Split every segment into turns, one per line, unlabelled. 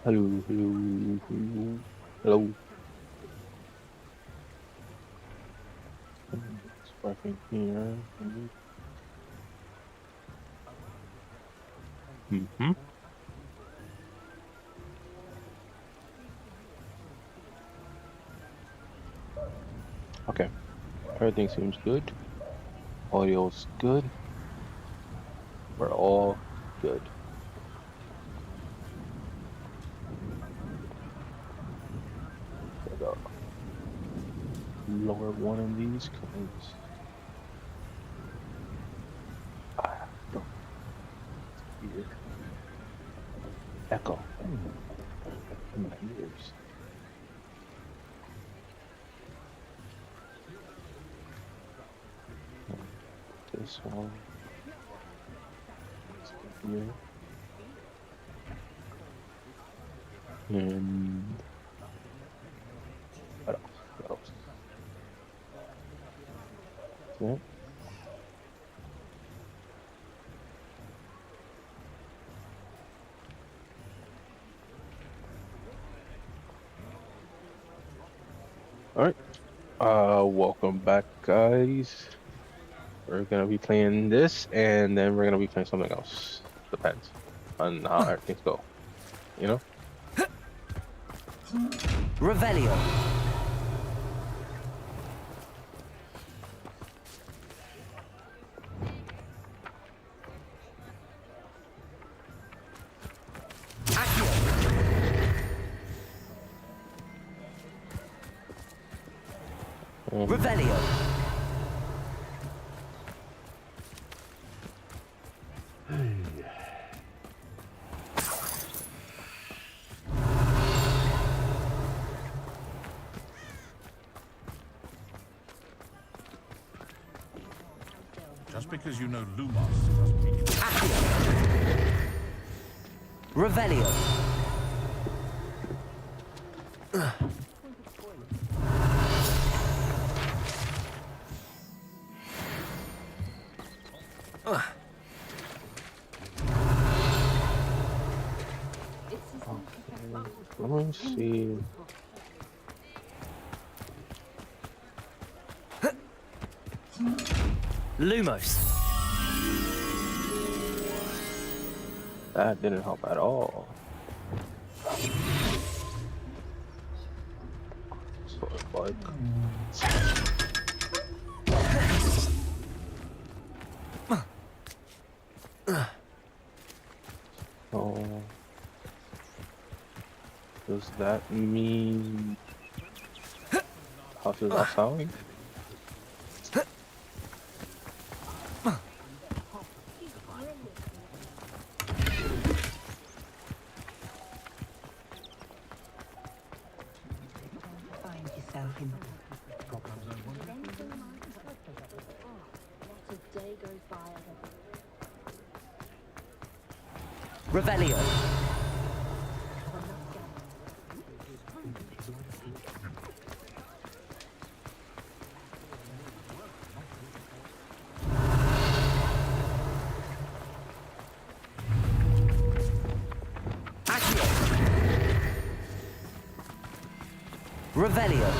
Hello, hello, hello, hello. Sparking here. Mm-hmm. Okay, everything seems good. Audio's good. We're all good. Gotta lower one of these because I don't hear echo in my ears. This one, let's go here, and what else? What else? Yeah. All right. Welcome back, guys. We're gonna be playing this, and then we're gonna be playing something else. Depends on how everything's go. You know.
Revelio. Revelio.
Just because you know Lumos doesn't mean
Revelio.
Let me see.
Lumos.
That didn't help at all. So it's like, oh, does that mean house is not selling?
Find yourself in
Revelio. Revelio.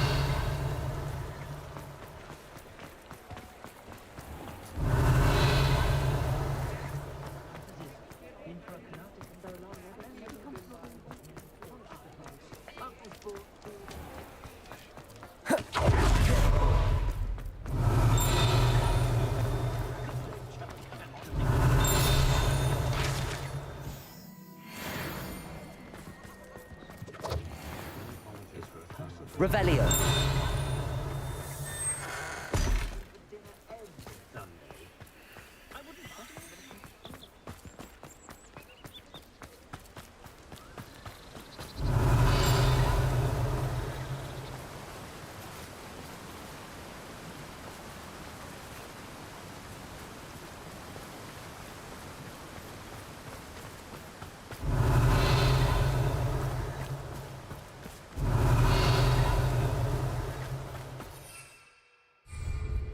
Revelio.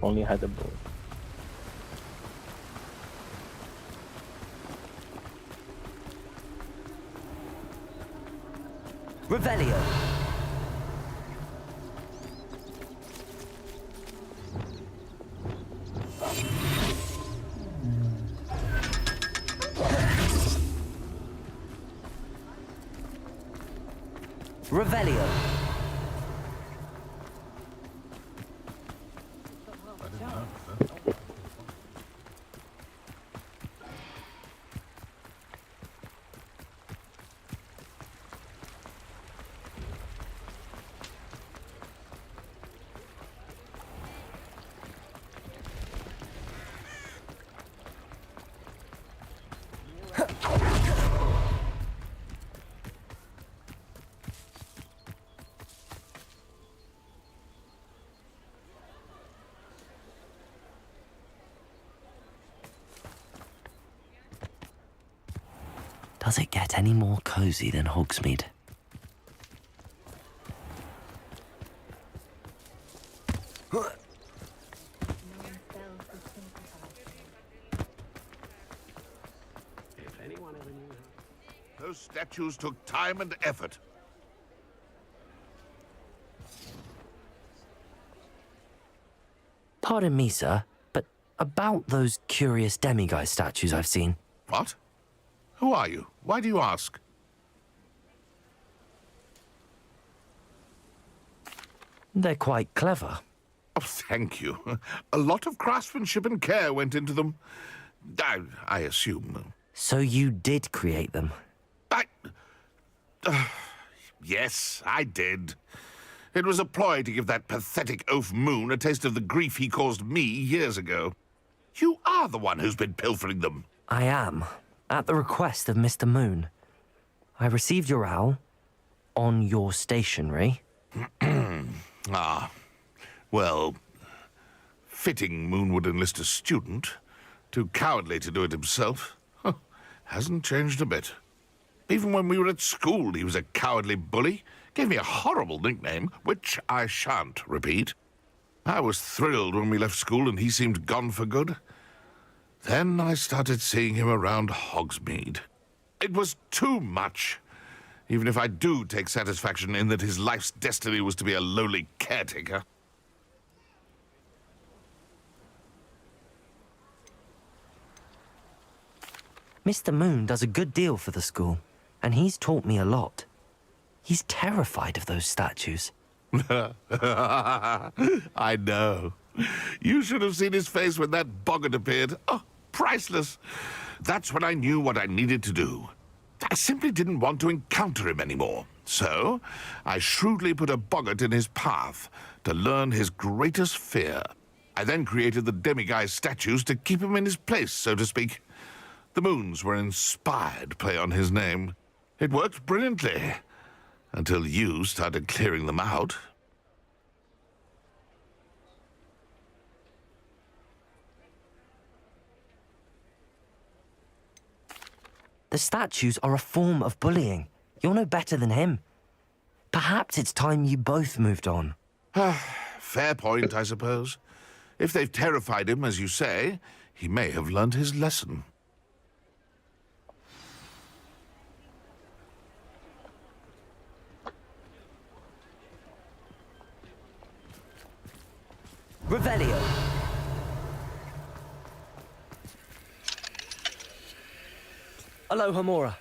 Only had the bullet.
Revelio. Revelio.
I didn't know. Huh?
Does it get any more cozy than Hogsmeade?
Those statues took time and effort.
Pardon me, sir, but about those curious demiguise statues I've seen.
What? Who are you? Why do you ask?
They're quite clever.
Oh, thank you. A lot of craftsmanship and care went into them. I assume.
So you did create them?
Yes, I did. It was a ploy to give that pathetic oaf Moon a taste of the grief he caused me years ago. You are the one who's been pilfering them.
I am, at the request of Mr. Moon. I received your owl on your stationery.
Ah, well, fitting Moon would enlist a student. Too cowardly to do it himself. Huh, hasn't changed a bit. Even when we were at school, he was a cowardly bully. Gave me a horrible nickname, which I shan't repeat. I was thrilled when we left school and he seemed gone for good. Then I started seeing him around Hogsmeade. It was too much. Even if I do take satisfaction in that his life's destiny was to be a lowly caretaker.
Mr. Moon does a good deal for the school, and he's taught me a lot. He's terrified of those statues.
I know. You should have seen his face when that boggart appeared. Oh, priceless. That's when I knew what I needed to do. I simply didn't want to encounter him anymore. So, I shrewdly put a boggart in his path to learn his greatest fear. I then created the demiguise statues to keep him in his place, so to speak. The moons were an inspired play on his name. It worked brilliantly, until you started clearing them out.
The statues are a form of bullying. You're no better than him. Perhaps it's time you both moved on.
Fair point, I suppose. If they've terrified him, as you say, he may have learned his lesson.
Revelio. Alohomora.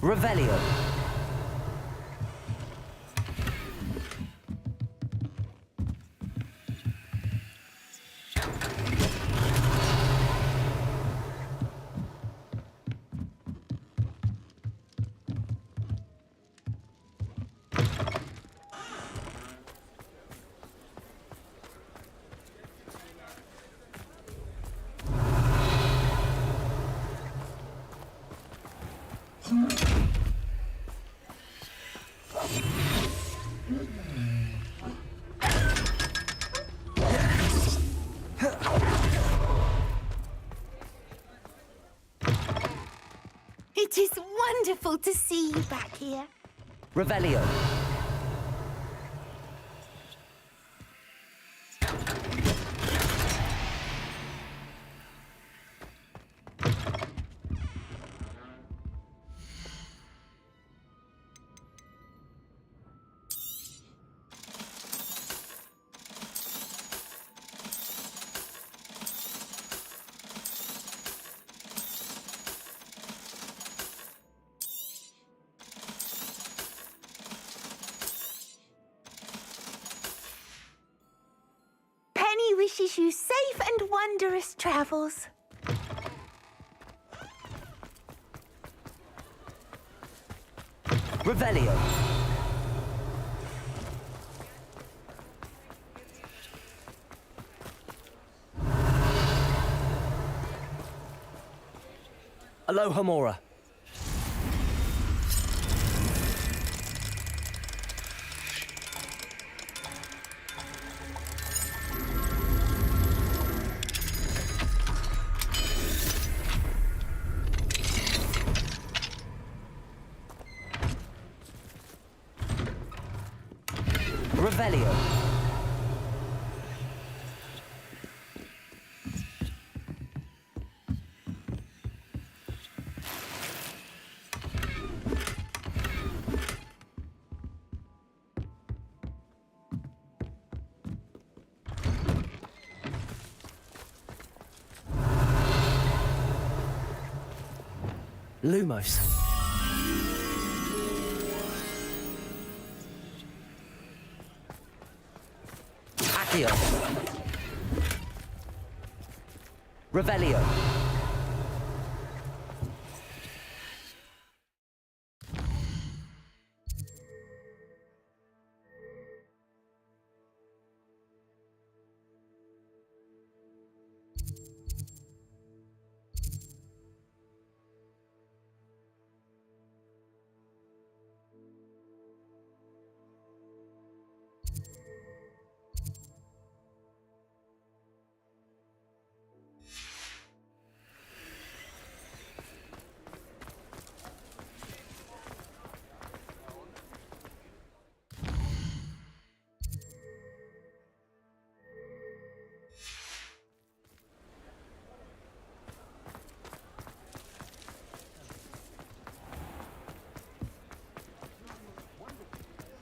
Revelio.
It is wonderful to see you back here.
Revelio.
Penny wishes you safe and wondrous travels.
Revelio. Aloha Mora. Revelio. Lumos. Accio. Revelio.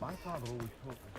My father always taught me.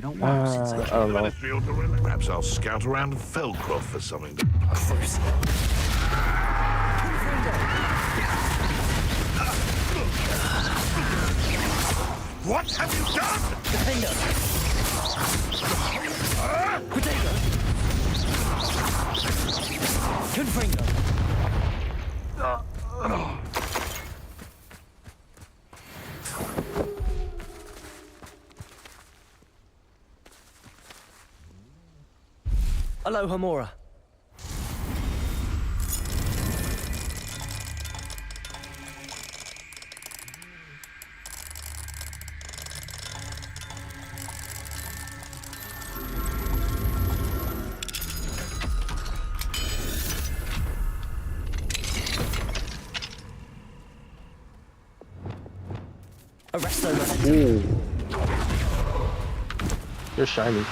a while since I
I don't know.
Ministry ought to Perhaps I'll scout around Felcroft for something.
Bruce.
What have you done?
Defender! Potato! Confringo! Hello, Hamura. Arresto Momentum.
Ooh. You're shiny.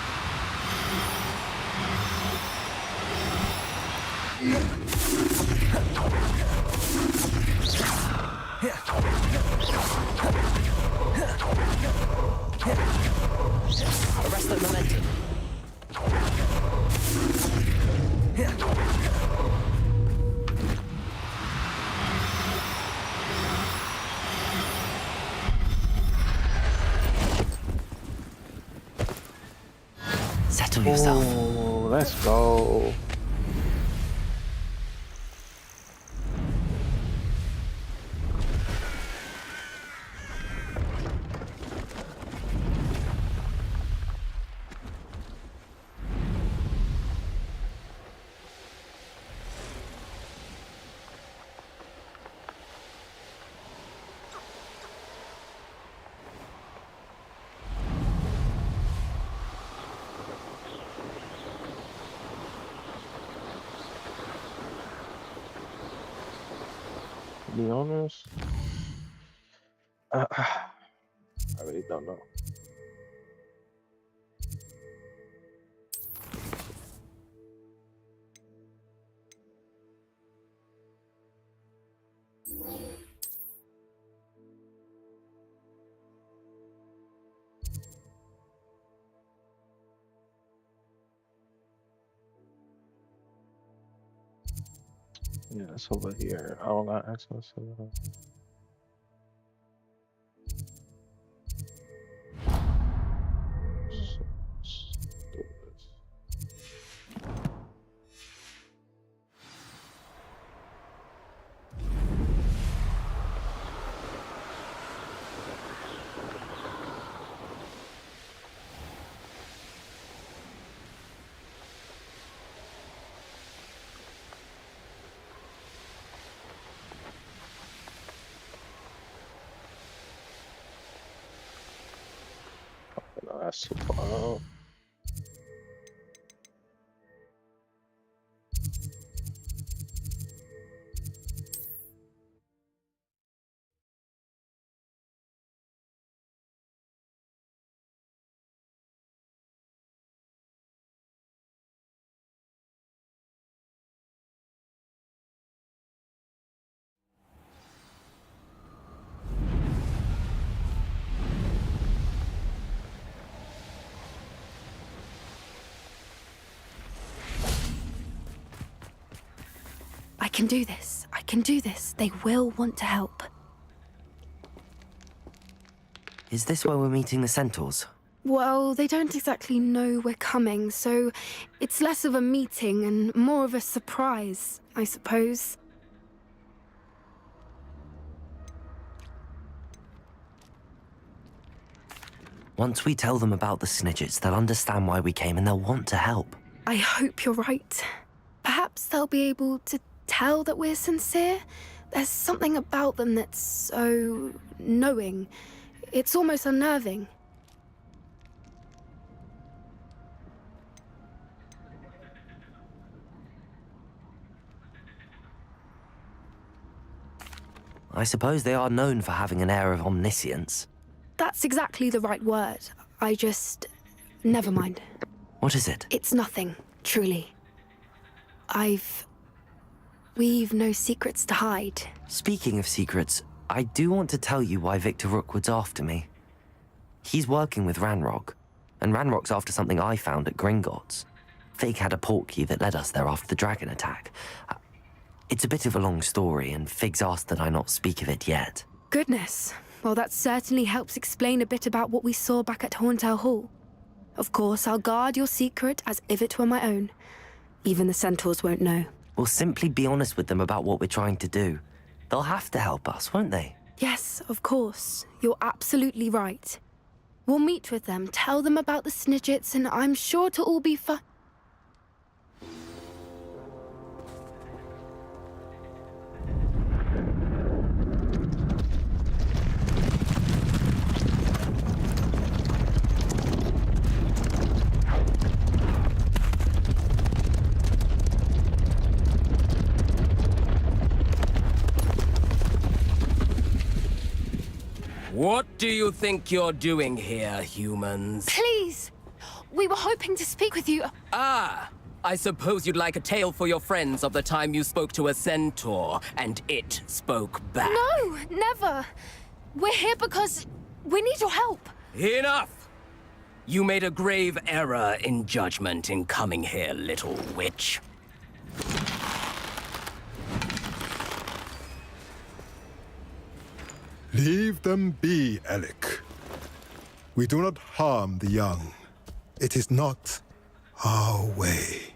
Arresto Momentum. Settle yourself.
Oh, let's go. To be honest, I really don't know. Yeah, it's over here. I don't got access to that. Stupid. No, that's too far out.
I can do this. I can do this. They will want to help.
Is this where we're meeting the centaurs?
Well, they don't exactly know we're coming, so it's less of a meeting and more of a surprise, I suppose.
Once we tell them about the Snidgets, they'll understand why we came and they'll want to help.
I hope you're right. Perhaps they'll be able to tell that we're sincere. There's something about them that's so knowing. It's almost unnerving.
I suppose they are known for having an air of omniscience.
That's exactly the right word. I just... Never mind.
What is it?
It's nothing, truly. We've no secrets to hide.
Speaking of secrets, I do want to tell you why Victor Rookwood's after me. He's working with Ranrock, and Ranrock's after something I found at Gringotts. Fig had a portkey that led us there after the dragon attack. It's a bit of a long story, and Fig's asked that I not speak of it yet.
Goodness. Well, that certainly helps explain a bit about what we saw back at Horntail Hall. Of course, I'll guard your secret as if it were my own. Even the centaurs won't know.
We'll simply be honest with them about what we're trying to do. They'll have to help us, won't they?
Yes, of course. You're absolutely right. We'll meet with them, tell them about the Snidgets, and I'm sure it'll all be fun.
What do you think you're doing here, humans?
Please! We were hoping to speak with you.
Ah, I suppose you'd like a tale for your friends of the time you spoke to a centaur, and it spoke back.
No, never. We're here because we need your help.
Enough! You made a grave error in judgment in coming here, little witch.
Leave them be, Alec. We do not harm the young. It is not our way.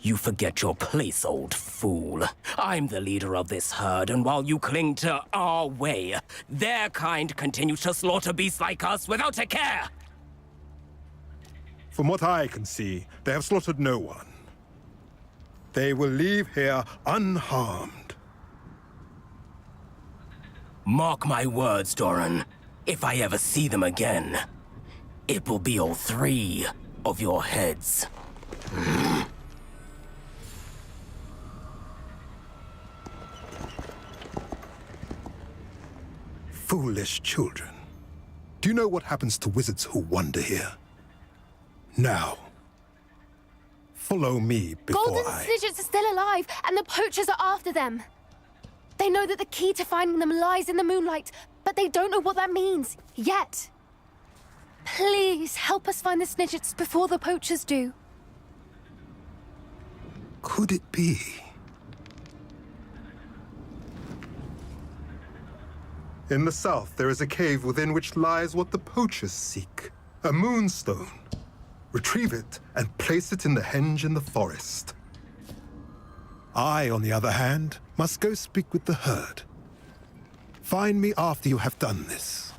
You forget your place, old fool. I'm the leader of this herd, and while you cling to our way, their kind continues to slaughter beasts like us without a care!
From what I can see, they have slaughtered no one. They will leave here unharmed.
Mark my words, Doran. If I ever see them again, it will be all 3 of your heads.
Foolish children. Do you know what happens to wizards who wander here? Now, follow me before
Golden Snidgets are still alive, and the poachers are after them. They know that the key to finding them lies in the moonlight, but they don't know what that means, yet. Please, help us find the Snidgets before the poachers do.
Could it be? In the south, there is a cave within which lies what the poachers seek. A moonstone. Retrieve it and place it in the henge in the forest. I, on the other hand, must go speak with the herd. Find me after you have done this.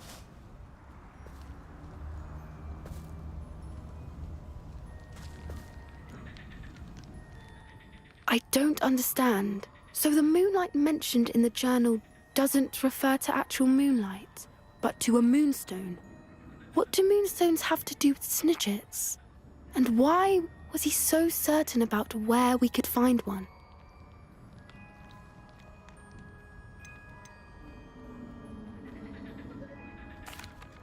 I don't understand. So the moonlight mentioned in the journal doesn't refer to actual moonlight, but to a moonstone. What do moonstones have to do with Snidgets? And why was he so certain about where we could find one?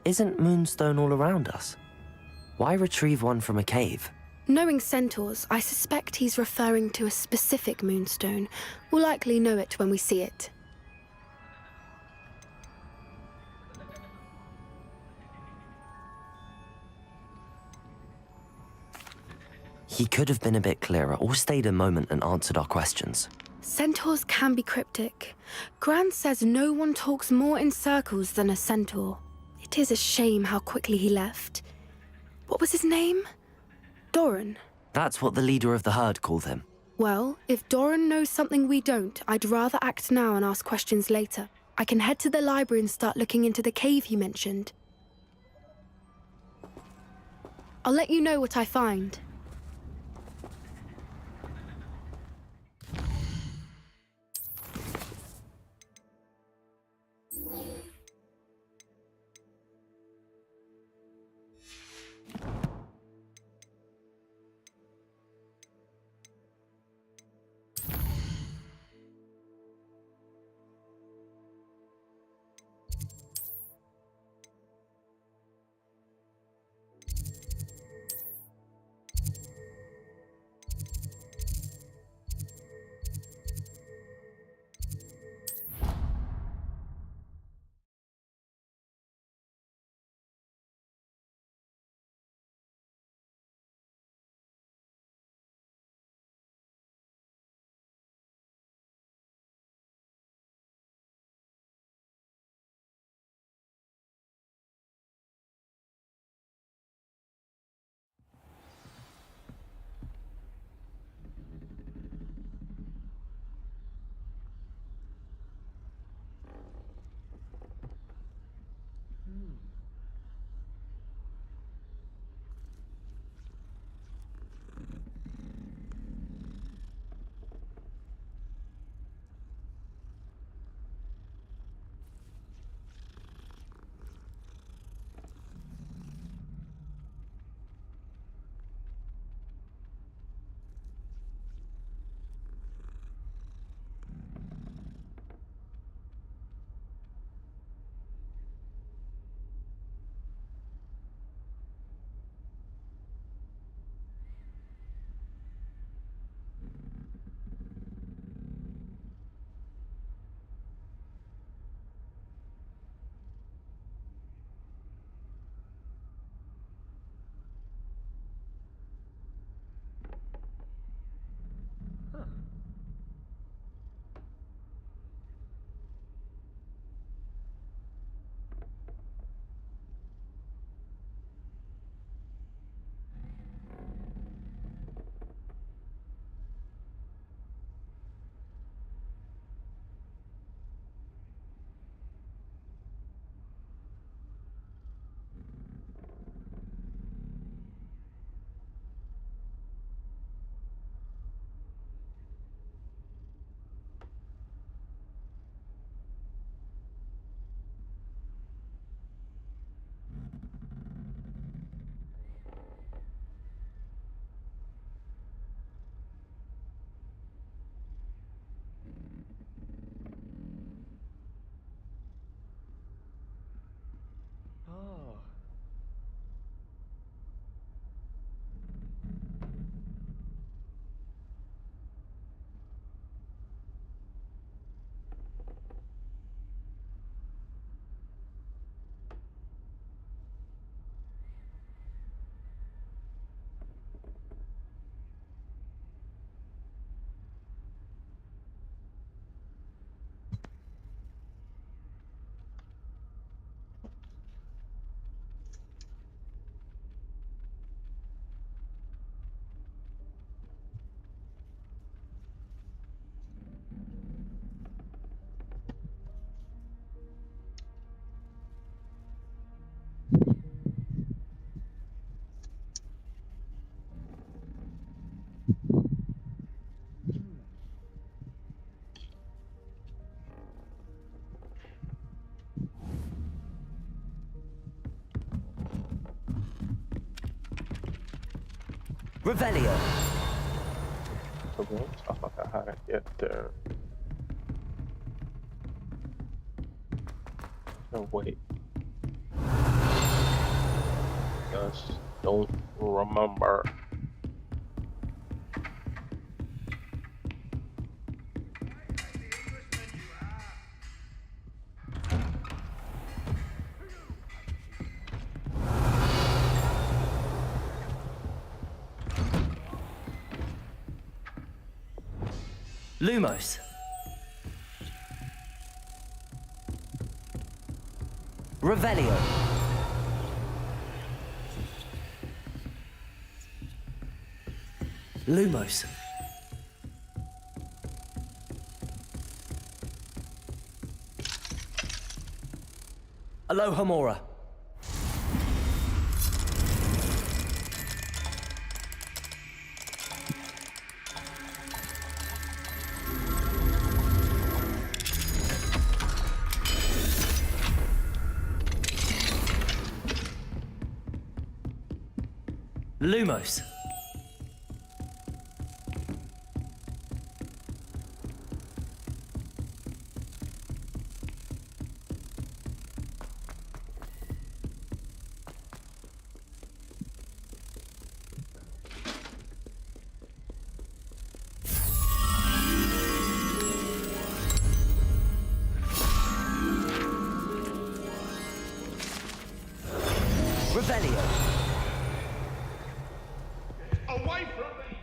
Isn't Moonstone all around us? Why retrieve one from a cave?
Knowing centaurs, I suspect he's referring to a specific moonstone. We'll likely know it when we see it.
He could have been a bit clearer, or stayed a moment and answered our questions.
Centaurs can be cryptic. Gran says no one talks more in circles than a centaur. It is a shame how quickly he left. What was his name? Doran.
That's what the leader of the herd called him.
Well, if Doran knows something we don't, I'd rather act now and ask questions later. I can head to the library and start looking into the cave you mentioned. I'll let you know what I find.
Revelio.
Okay, I forgot how to get there. No, wait. Just don't remember.
Lumos. Revelio. Lumos. Alohomora. Lumos. Revelio.
Away from me!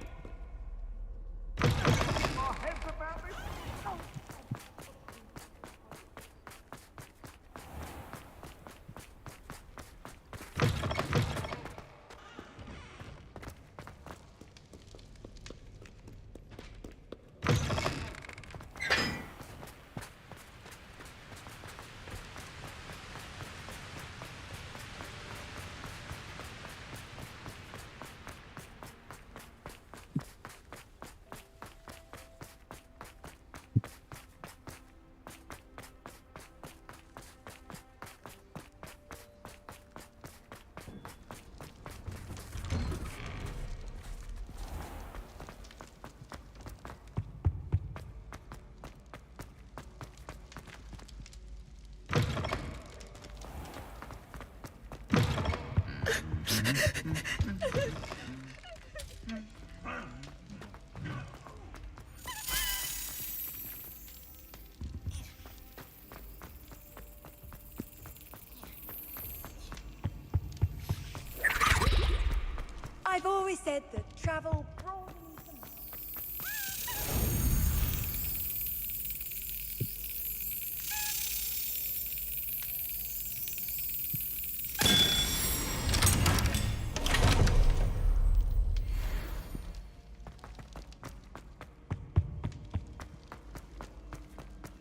I've always said that travel broadens the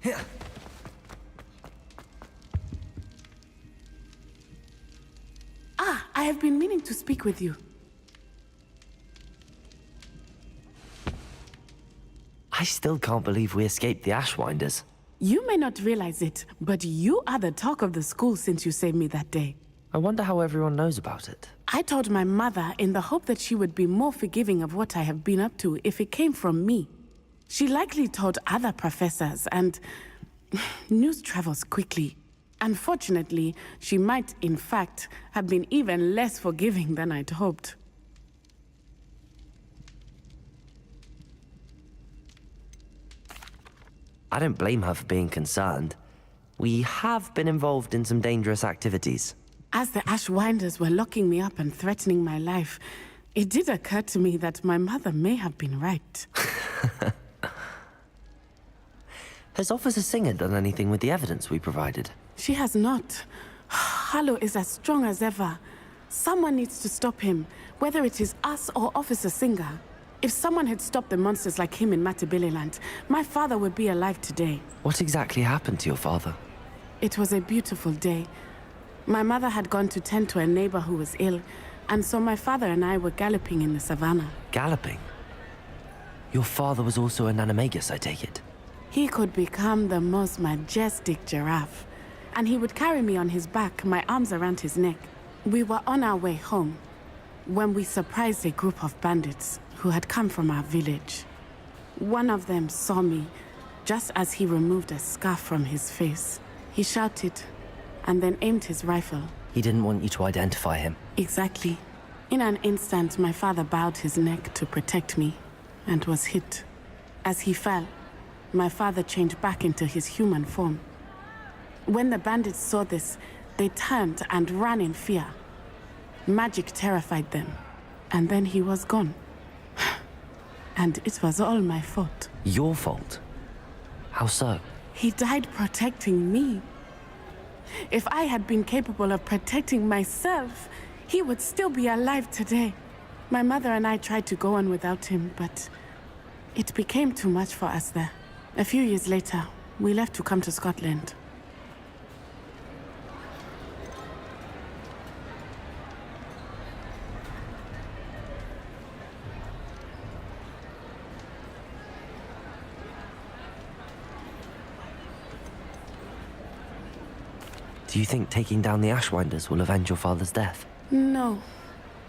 Here.
I have been meaning to speak with you.
I still can't believe we escaped the Ashwinders.
You may not realize it, but you are the talk of the school since you saved me that day.
I wonder how everyone knows about it.
I told my mother in the hope that she would be more forgiving of what I have been up to if it came from me. She likely told other professors, and news travels quickly. Unfortunately, she might, in fact, have been even less forgiving than I'd hoped.
I don't blame her for being concerned. We have been involved in some dangerous activities.
As the Ashwinders were locking me up and threatening my life, it did occur to me that my mother may have been right.
Has Officer Singer done anything with the evidence we provided?
She has not. Harlow is as strong as ever. Someone needs to stop him, whether it is us or Officer Singer. If someone had stopped the monsters like him in Matabeleland, my father would be alive today.
What exactly happened to your father?
It was a beautiful day. My mother had gone to tend to a neighbor who was ill, and so my father and I were galloping in the savannah.
Galloping? Your father was also an animagus, I take it?
He could become the most majestic giraffe, and he would carry me on his back, my arms around his neck. We were on our way home. when we surprised a group of bandits who had come from our village. One of them saw me just as he removed a scarf from his face. He shouted and then aimed his rifle.
He didn't want you to identify him.
Exactly. In an instant, my father bowed his neck to protect me and was hit. As he fell, my father changed back into his human form. When the bandits saw this, they turned and ran in fear. Magic terrified them, and then he was gone. And it was all my fault.
Your fault? How so?
He died protecting me. If I had been capable of protecting myself, he would still be alive today. My mother and I tried to go on without him, but it became too much for us there. A few years later, we left to come to Scotland.
Do you think taking down the Ashwinders will avenge your father's death?
No.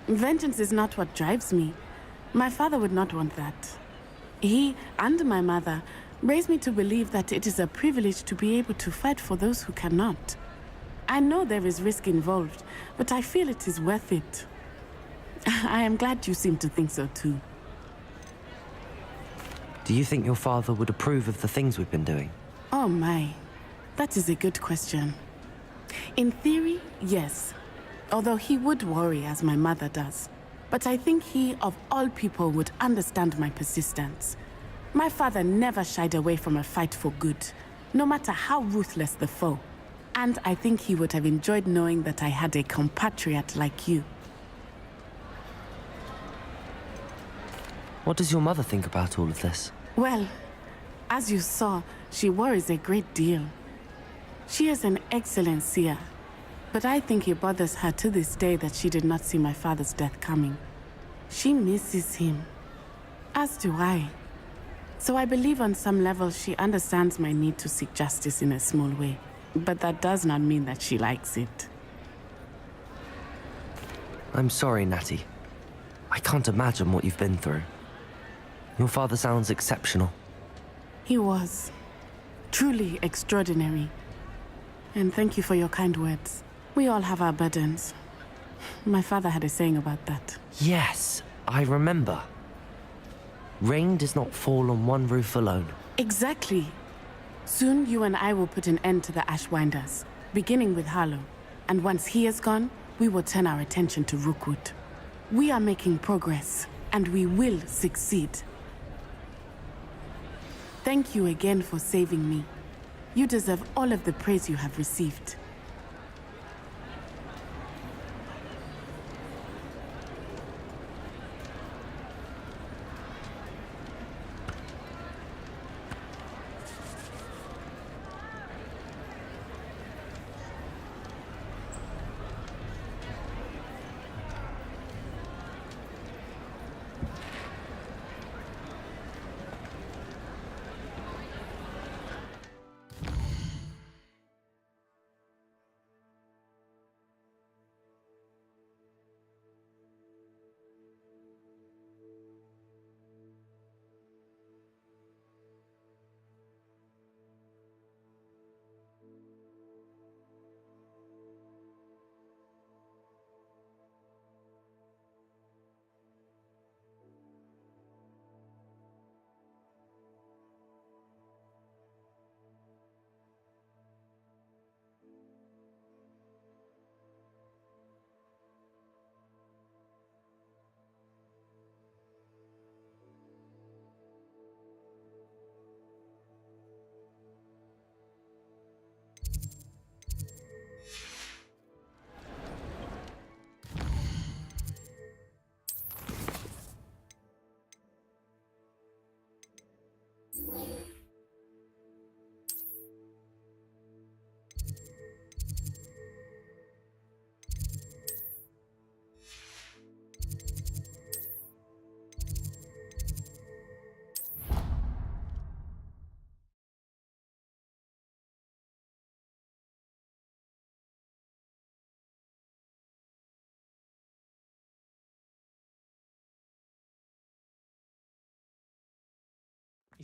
Vengeance is not what drives me. My father would not want that. He and my mother raised me to believe that it is a privilege to be able to fight for those who cannot. I know there is risk involved, but I feel it is worth it. I am glad you seem to think so too.
Do you think your father would approve of the things we've been doing?
Oh my, that is a good question. In theory, yes. Although he would worry as my mother does. But I think he, of all people, would understand my persistence. My father never shied away from a fight for good, no matter how ruthless the foe. And I think he would have enjoyed knowing that I had a compatriot like you.
What does your mother think about all of this?
Well, as you saw, she worries a great deal. She is an excellent seer, but I think it bothers her to this day that she did not see my father's death coming. She misses him, as do I. So I believe on some level she understands my need to seek justice in a small way, but that does not mean that she likes it.
I'm sorry, Natty. I can't imagine what you've been through. Your father sounds exceptional.
He was truly extraordinary. And thank you for your kind words. We all have our burdens. My father had a saying about that.
Yes, I remember. Rain does not fall on one roof alone.
Exactly. Soon you and I will put an end to the Ashwinders, beginning with Harlow. And once he is gone, we will turn our attention to Rookwood. We are making progress, and we will succeed. Thank you again for saving me. You deserve all of the praise you have received.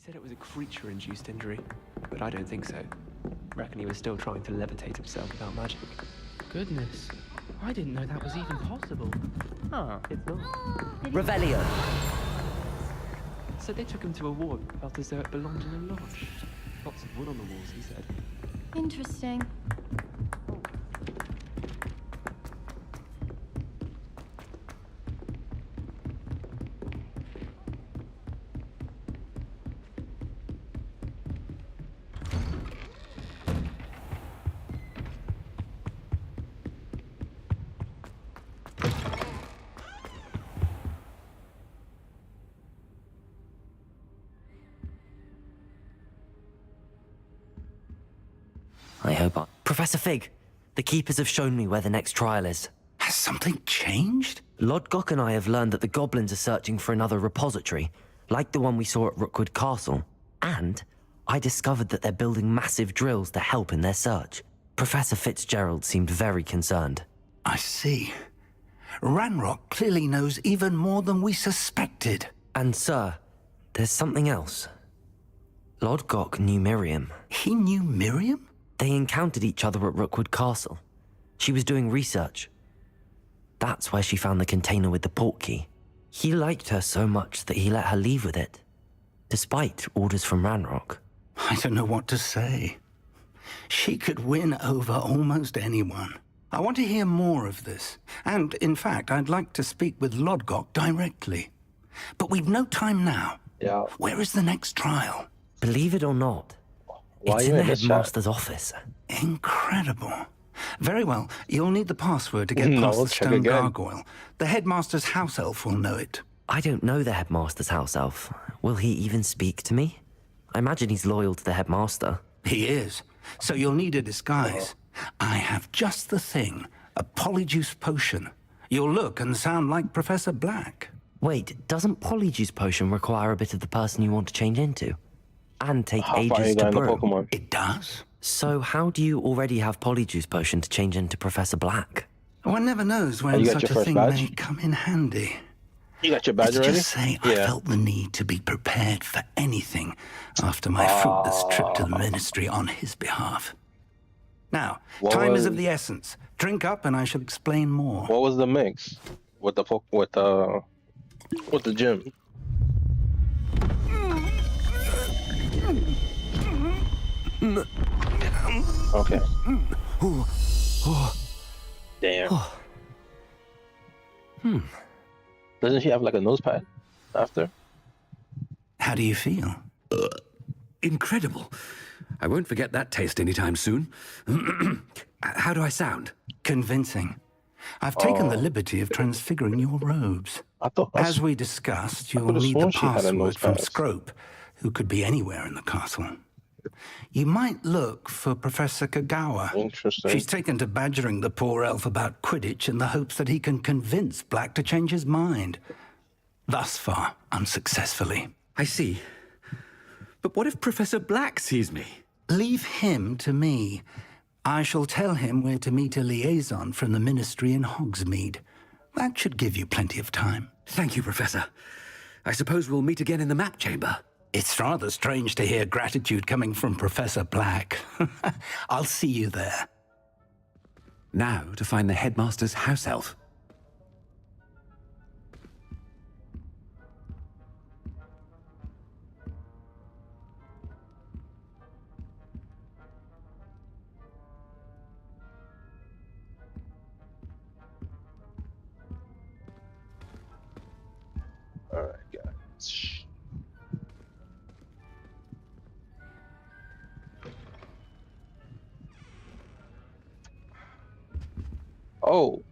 said it was a creature-induced injury, but I don't think so. Reckon he was still trying to levitate himself without magic.
Goodness, I didn't know that was even possible.
Ah, it's not.
Revelio.
So they took him to a ward, felt as though it belonged in a lodge. Lots of wood on the walls, he said.
Interesting.
I hope I... Professor Fig, the Keepers have shown me where the next trial is.
Has something changed?
Lodgok and I have learned that the goblins are searching for another repository, like the one we saw at Rookwood Castle. And I discovered that they're building massive drills to help in their search. Professor Fitzgerald seemed very concerned.
I see. Ranrock clearly knows even more than we suspected.
And sir, there's something else. Lodgok knew Miriam.
He knew Miriam?
They encountered each other at Rookwood Castle. She was doing research. That's where she found the container with the portkey. He liked her so much that he let her leave with it, despite orders from Ranrock.
I don't know what to say. She could win over almost anyone. I want to hear more of this. And, in fact, I'd like to speak with Lodgok directly. But we've no time now.
Yeah.
Where is the next trial?
Believe it or not,
Why
it's
you
in the
in this chat?
headmaster's office.
Incredible. Very well. You'll need the password to get
No,
past the
check
stone
again.
gargoyle. The headmaster's house elf will know it.
I don't know the headmaster's house elf. Will he even speak to me? I imagine he's loyal to the headmaster.
He is. So you'll need a disguise. I have just the thing. A polyjuice potion. You'll look and sound like Professor Black.
Wait, doesn't Polyjuice Potion require a bit of the person you want to change into? And take
How far
ages
you
to
got in the
brew?
Pokemon?
It does.
So how do you already have Polyjuice Potion to change into Professor Black?
One never knows
Oh,
when
you got
such
your
a
first
thing
badge?
may come in handy.
You got your badge
Let's
already?
just say I felt the need to be prepared for anything after my fruitless trip to the ministry on his behalf. Now,
What
time is
was-
of the essence. Drink up and I shall explain more.
What was the mix with the gym? Okay. Damn. Doesn't she have like a nose pad after?
How do you feel?
Incredible. I won't forget that taste anytime soon. How do I sound?
Convincing. I've taken the liberty of transfiguring your robes. As we discussed, you'll
could've
need
sworn
the
she had a
password
nose
from
pad.
Scrope, who could be anywhere in the castle. You might look for Professor Kagawa.
Interesting.
She's taken to badgering the poor elf about Quidditch in the hopes that he can convince Black to change his mind. Thus far, unsuccessfully.
I see. But what if Professor Black sees me?
Leave him to me. I shall tell him where to meet a liaison from the ministry in Hogsmeade. That should give you plenty of time.
Thank you, Professor. I suppose we'll meet again in the map chamber.
It's rather strange to hear gratitude coming from Professor Black. I'll see you there.
Now to find the headmaster's house elf.
Alright, guys. Oh.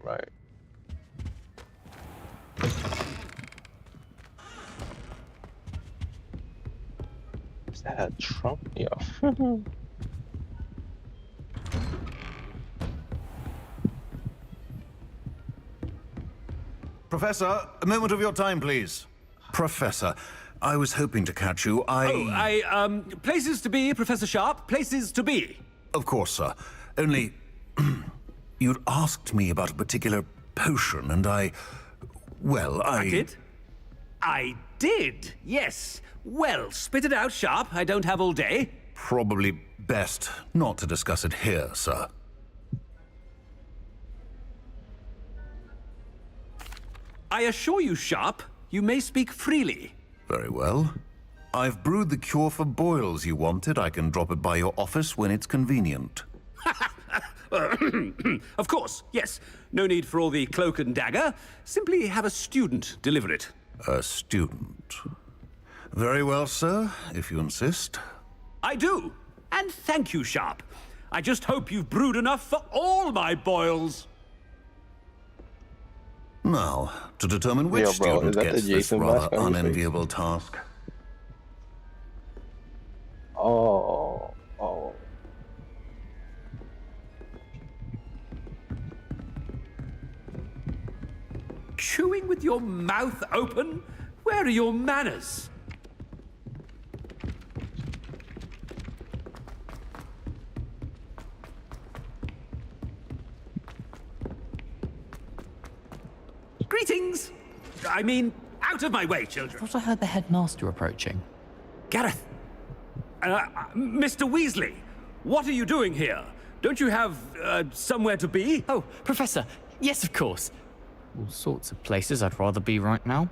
Right. Is that a trunk? Yeah.
Professor, a moment of your time, please. Professor, I was hoping to catch you.
Places to be, Professor Sharp. Places to be.
Of course, sir. Only, you'd asked me about a particular potion, and I
I did? I did, yes. Well, spit it out, Sharp. I don't have all day.
Probably best not to discuss it here, sir.
I assure you, Sharp, you may speak freely.
Very well. I've brewed the cure for boils you wanted. I can drop it by your office when it's convenient.
Of course, yes. No need for all the cloak and dagger. Simply have a student deliver it.
A student. Very well, sir, if you insist.
I do. And thank you, Sharp. I just hope you've brewed enough for all my boils.
Now, to determine which
Yeah, bro,
student
is that the
gets this
Jason
rather
mask on your face?
unenviable task.
Oh.
Chewing with your mouth open? Where are your manners? Greetings! I mean, out of my way, children.
Thought I heard the headmaster approaching.
Gareth! Mr. Weasley, what are you doing here? Don't you have, somewhere to be?
Oh, Professor, yes, of course. All sorts of places I'd rather be right now.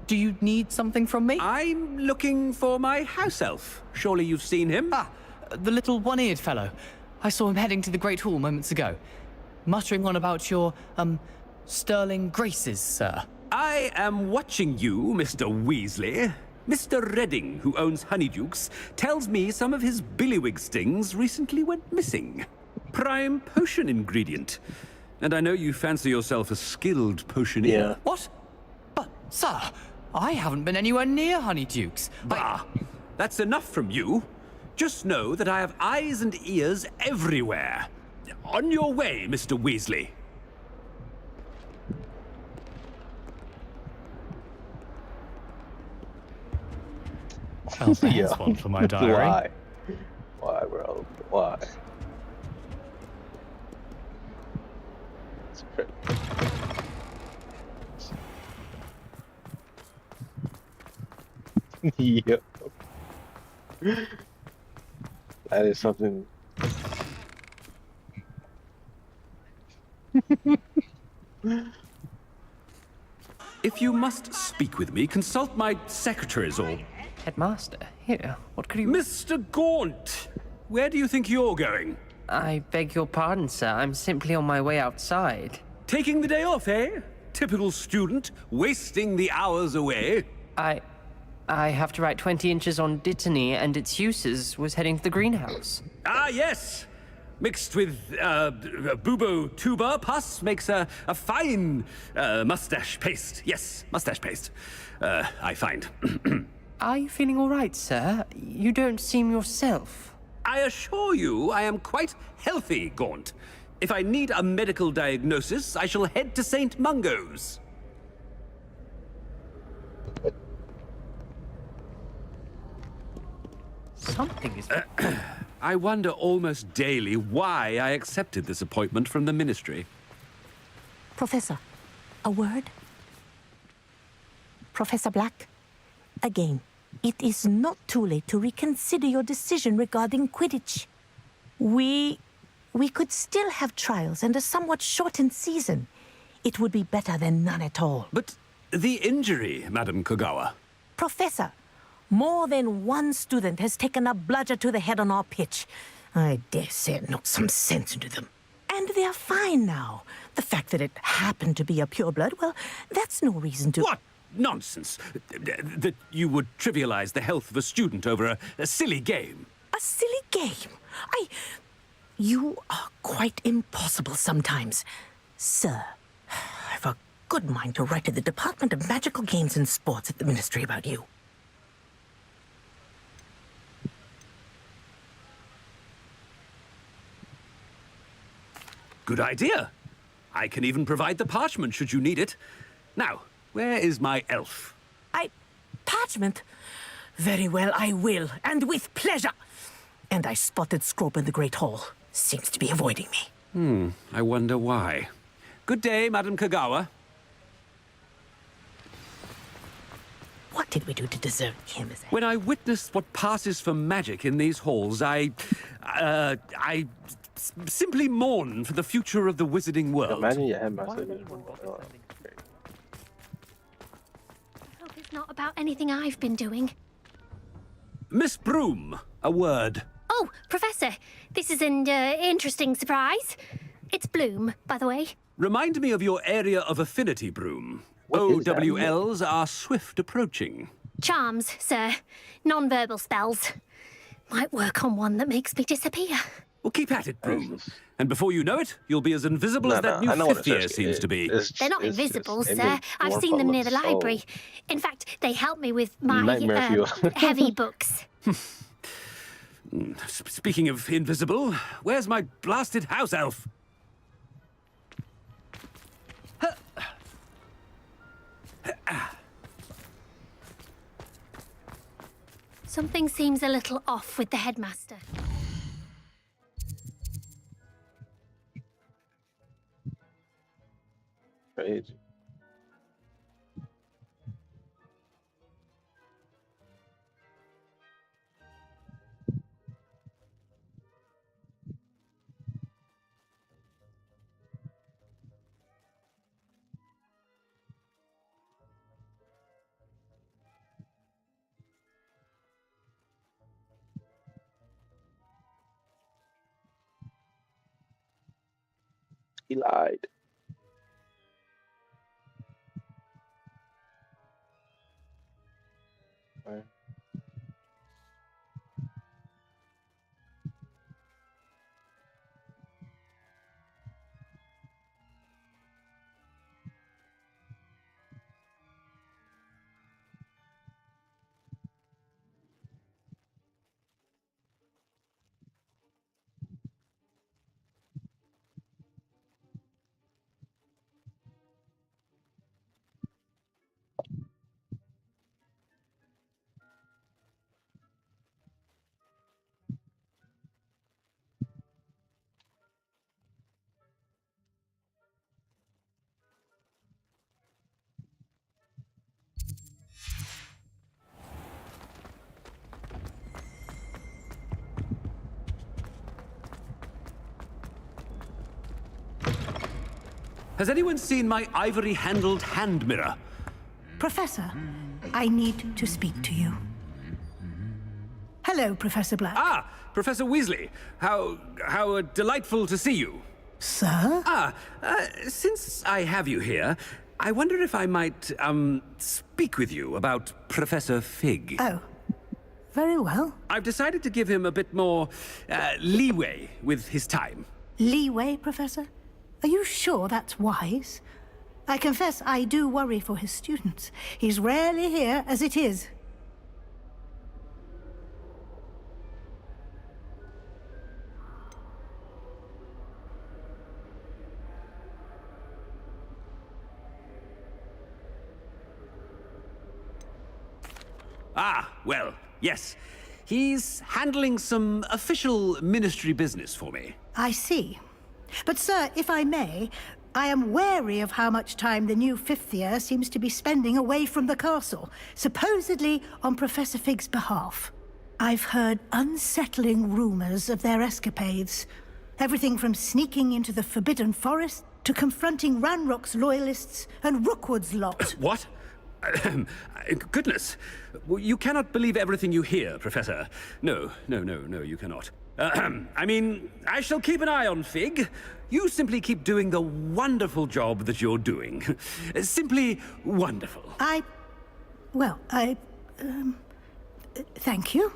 Do you need something from me?
I'm looking for my house elf. Surely you've seen him?
Ah, the little one-eared fellow. I saw him heading to the Great Hall moments ago, muttering on about your, sterling graces, sir.
I am watching you, Mr. Weasley. Mr. Redding, who owns Honeydukes, tells me some of his billywig stings recently went missing. Prime potion ingredient. And I know you fancy yourself a skilled potioneer.
Yeah.
What? But, sir, I haven't been anywhere near Honeydukes.
Bah! That's enough from you. Just know that I have eyes and ears everywhere. On your way, Mr. Weasley.
Well, there's
Yeah.
one for my diary.
Why? Why, bro? Why? It's crazy. Yep. That is something.
If you must speak with me, consult my secretaries or...
Headmaster, here, what could you...
Mr. Gaunt! Where do you think you're going?
I beg your pardon, sir. I'm simply on my way outside.
Taking the day off, eh? Typical student, wasting the hours away.
I have to write 20 inches on Dittany and its uses. Was heading to the greenhouse.
Ah, yes! Mixed with, bubo tuber pus makes a fine, mustache paste. Yes, mustache paste. I find.
Are you feeling all right, sir? You don't seem yourself.
I assure you I am quite healthy, Gaunt. If I need a medical diagnosis, I shall head to St. Mungo's.
Something is...
I wonder almost daily why I accepted this appointment from the Ministry.
Professor, a word? Professor Black, again, it is not too late to reconsider your decision regarding Quidditch. We could still have trials and a somewhat shortened season. It would be better than none at all.
But the injury, Madam Kogawa.
Professor, more than one student has taken a bludger to the head on our pitch. I dare say it knocked some sense into them. And they're fine now. The fact that it happened to be a pureblood, well, that's no reason to...
What nonsense! That you would trivialize the health of a student over a silly game.
A silly game? You are quite impossible sometimes. Sir, I've a good mind to write to the Department of Magical Games and Sports at the Ministry about you.
Good idea. I can even provide the parchment should you need it. Now, where is my elf?
Parchment? Very well, I will, and with pleasure. And I spotted Scrope in the Great Hall. Seems to be avoiding me.
I wonder why. Good day, Madam Kogawa.
did we do to deserve him as
When I witnessed what passes for magic in these halls, I simply mourn for the future of the wizarding world.
Imagine your headmaster.
Hope it's not about anything I've been doing.
Miss Broom, a word.
Oh, Professor, this is an interesting surprise. It's Bloom, by the way.
Remind me of your area of affinity, Broom. OWLs are swift approaching.
Charms, sir. Non-verbal spells. Might work on one that makes me disappear.
Well, keep at it, Broom. And before you know it, you'll be as invisible as that new fifth year seems to be.
They're not invisible, sir. I've seen them near the library. In fact, they help me with my heavy books.
Speaking of invisible, where's my blasted house elf?
Something seems a little off with the headmaster.
Crazy. He lied. Right.
Has anyone seen my ivory-handled hand mirror?
Professor, I need to speak to you. Hello, Professor Black.
Ah, Professor Weasley. How delightful to see you.
Sir?
Since I have you here, I wonder if I might, speak with you about Professor Fig.
Oh, very well.
I've decided to give him a bit more, leeway with his time.
Leeway, Professor? Are you sure that's wise? I confess I do worry for his students. He's rarely here as it is.
Ah, well, yes. He's handling some official ministry business for me.
I see. But, sir, if I may, I am wary of how much time the new fifth year seems to be spending away from the castle, supposedly on Professor Fig's behalf. I've heard unsettling rumors of their escapades. Everything from sneaking into the Forbidden Forest to confronting Ranrock's loyalists and Rookwood's lot.
What? Goodness. You cannot believe everything you hear, Professor. No, you cannot. I mean, I shall keep an eye on Fig. You simply keep doing the wonderful job that you're doing. Simply wonderful.
Thank you.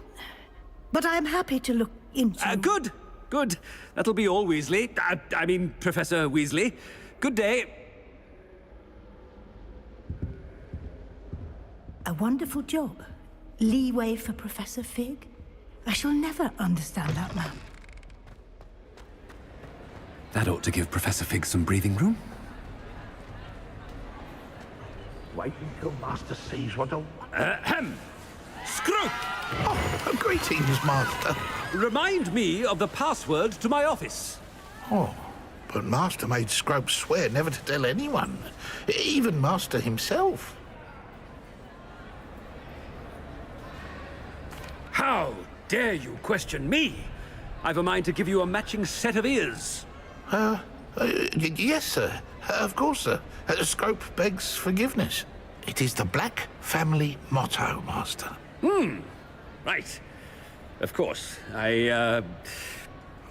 But I'm happy to look into...
Good. That'll be all, Weasley. I mean, Professor Weasley. Good day.
A wonderful job. Leeway for Professor Fig. I shall never understand that man.
That ought to give Professor Fig some breathing room.
Wait until Master sees what a...
Screw!
Oh, greetings, Master.
Remind me of the password to my office.
Oh, but Master made Scrope swear never to tell anyone, even Master himself.
How dare you question me? I've a mind to give you a matching set of ears.
Yes, sir. Of course, sir. Scrope begs forgiveness. It is the Black family motto, Master.
Right. Of course.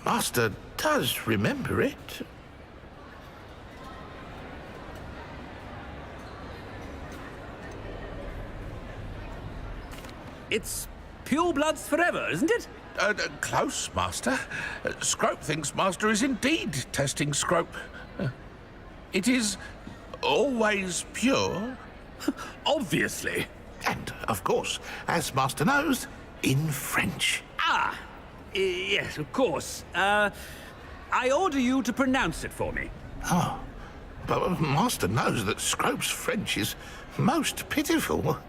Master does remember it.
It's pure bloods forever, isn't it?
Close, Master. Scrope thinks Master is indeed testing Scrope. It is always pure.
Obviously.
And, of course, as Master knows, in French.
Yes, of course. I order you to pronounce it for me.
Oh, but Master knows that Scrope's French is most pitiful.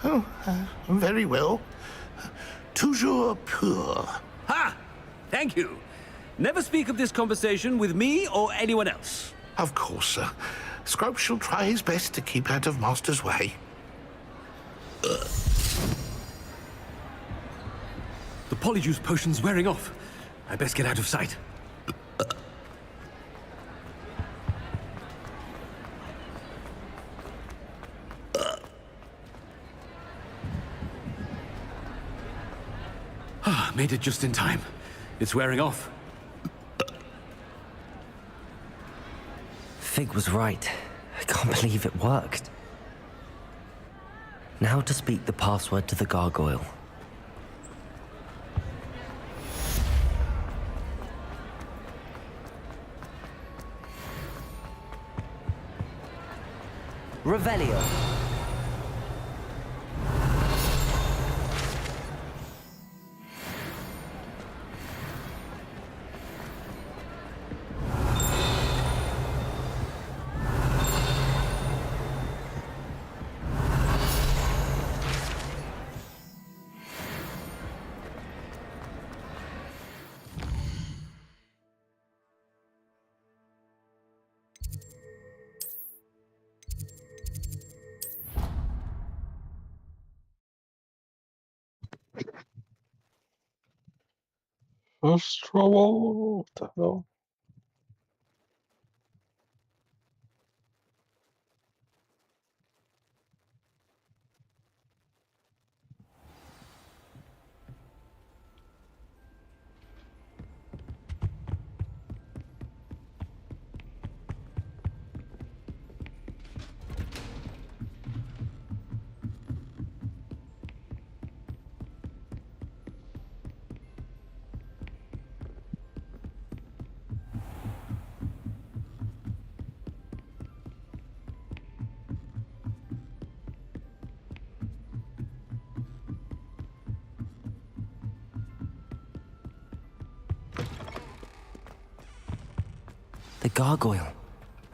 Oh, very well. Toujours pur.
Ha! Thank you. Never speak of this conversation with me or anyone else.
Of course, sir. Scrope shall try his best to keep out of Master's way.
The polyjuice potion's wearing off. I best get out of sight. Made it just in time. It's wearing off.
Fig was right. I can't believe it worked. Now to speak the password to the gargoyle. Revelio.
What's trouble? What the hell?
The gargoyle.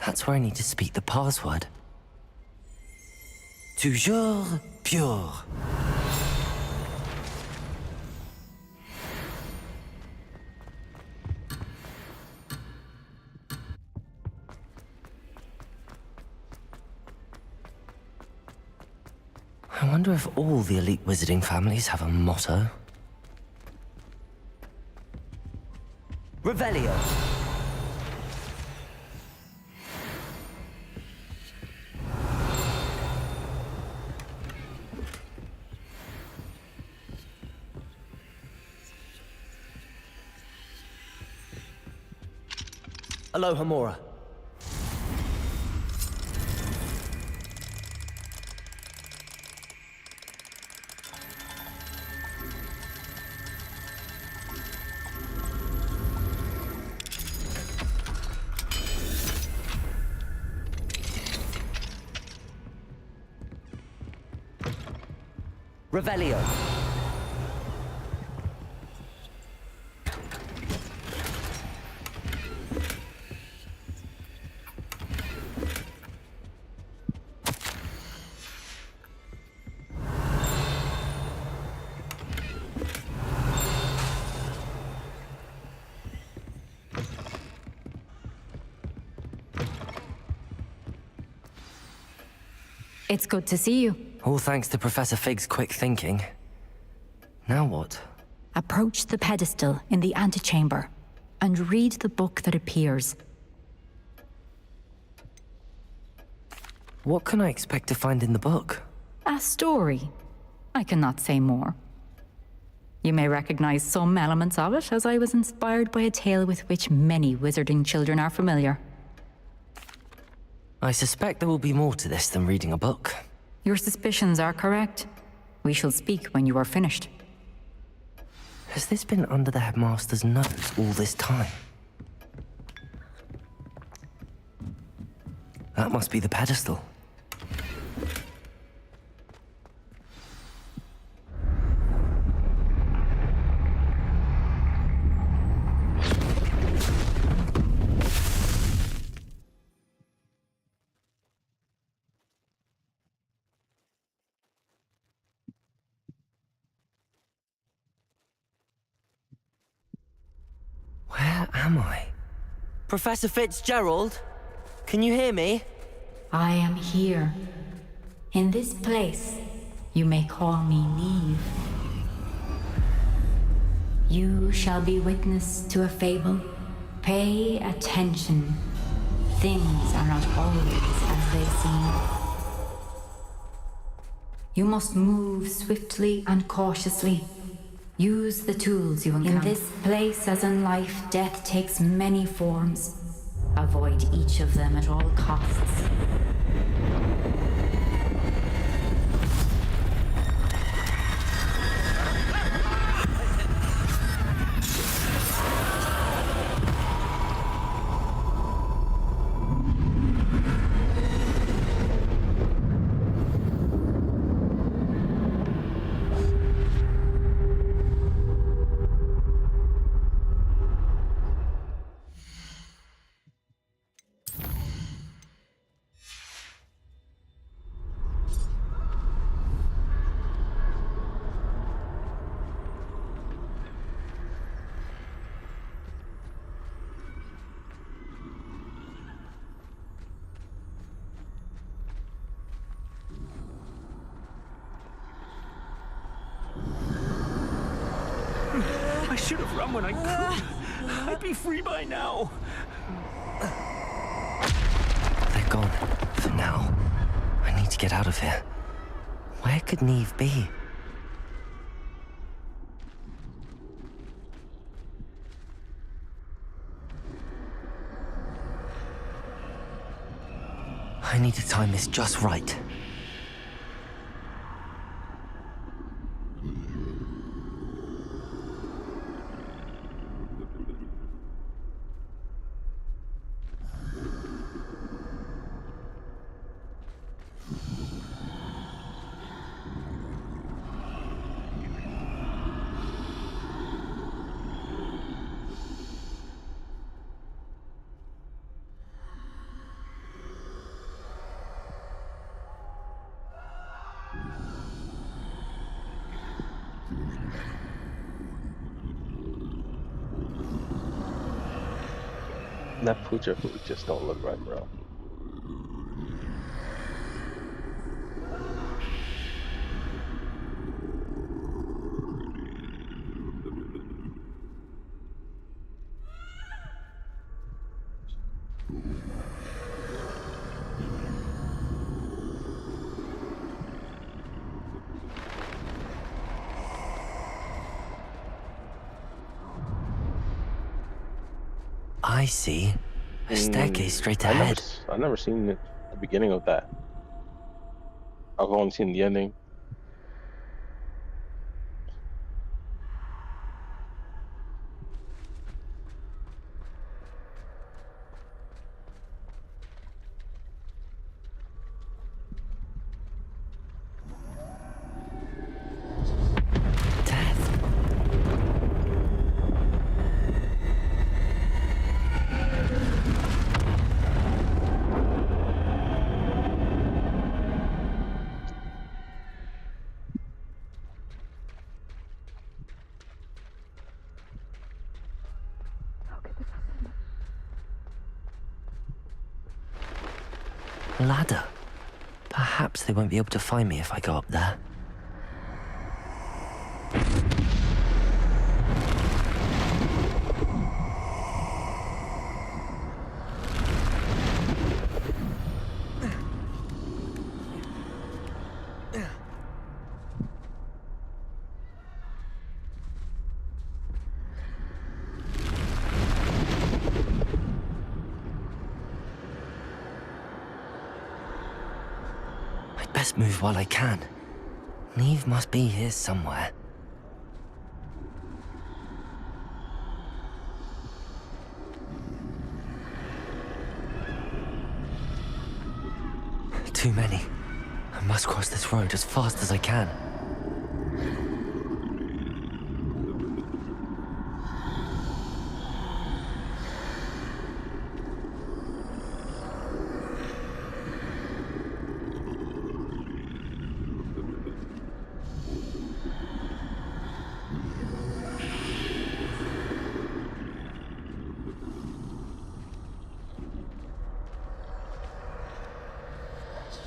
That's where I need to speak the password. Toujours pure. I wonder if all the elite wizarding families have a motto. Revelio. Alohomora. Revelio.
It's good to see you.
All thanks to Professor Fig's quick thinking. Now what?
Approach the pedestal in the antechamber and read the book that appears.
What can I expect to find in the book?
A story. I cannot say more. You may recognize some elements of it, as I was inspired by a tale with which many wizarding children are familiar.
I suspect there will be more to this than reading a book.
Your suspicions are correct. We shall speak when you are finished.
Has this been under the headmaster's nose all this time? That must be the pedestal. Where am I? Professor Fitzgerald? Can you hear me?
I am here. In this place, you may call me Neve. You shall be witness to a fable. Pay attention. Things are not always as they seem. You must move swiftly and cautiously. Use the tools you encounter. In this place, as in life, death takes many forms. Avoid each of them at all costs.
I should have run when I could. I'd be free by now.
They're gone. For now. I need to get out of here. Where could Neve be? I need to time this just right.
That Poocher food just don't look right, bro.
I see. A staircase straight ahead.
I've never seen the beginning of that. I've only seen the ending.
Ladder. Perhaps they won't be able to find me if I go up there. best move while I can. Neve must be here somewhere. Too many. I must cross this road as fast as I can.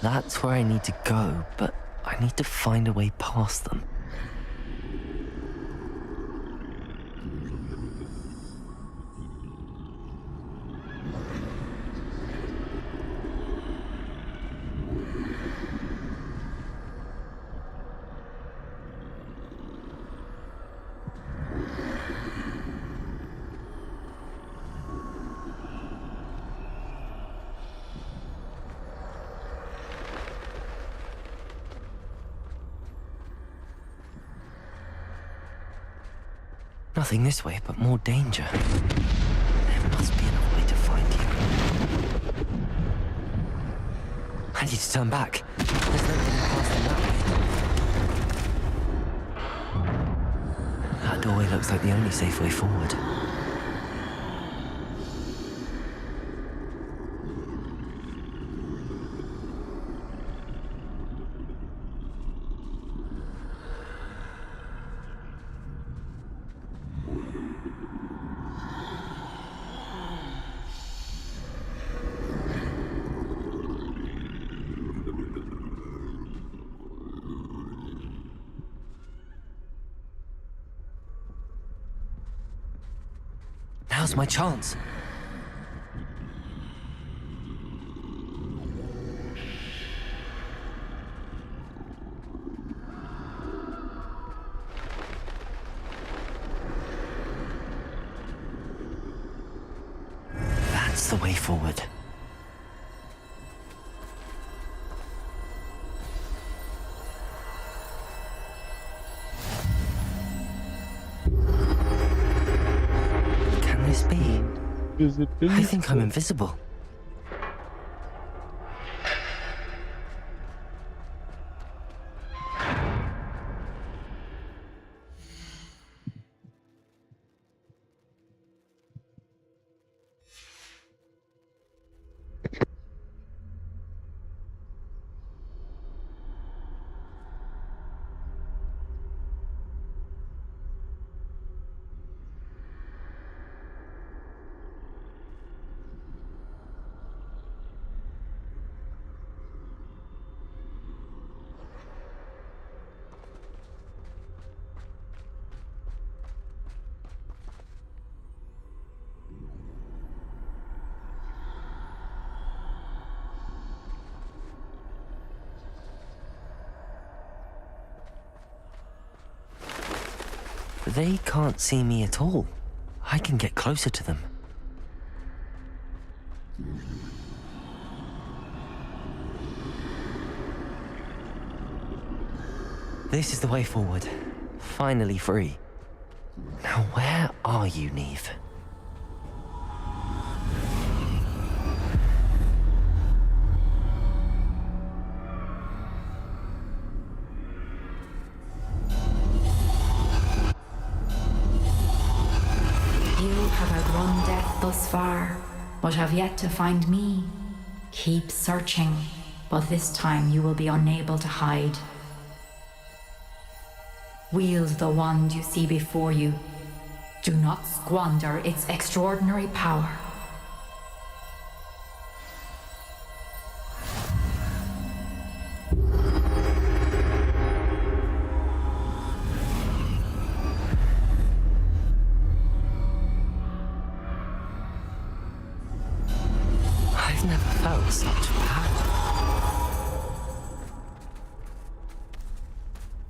That's where I need to go, but I need to find a way past them. Nothing this way, but more danger. There must be another way to find you. I need to turn back. There's no getting past them that way. That doorway looks like the only safe way forward. Now's my chance. That's the way forward. I think I'm invisible. They can't see me at all. I can get closer to them. This is the way forward. Finally free. Now where are you, Neve?
Thus far, but have yet to find me. Keep searching, but this time you will be unable to hide. Wield the wand you see before you. Do not squander its extraordinary power.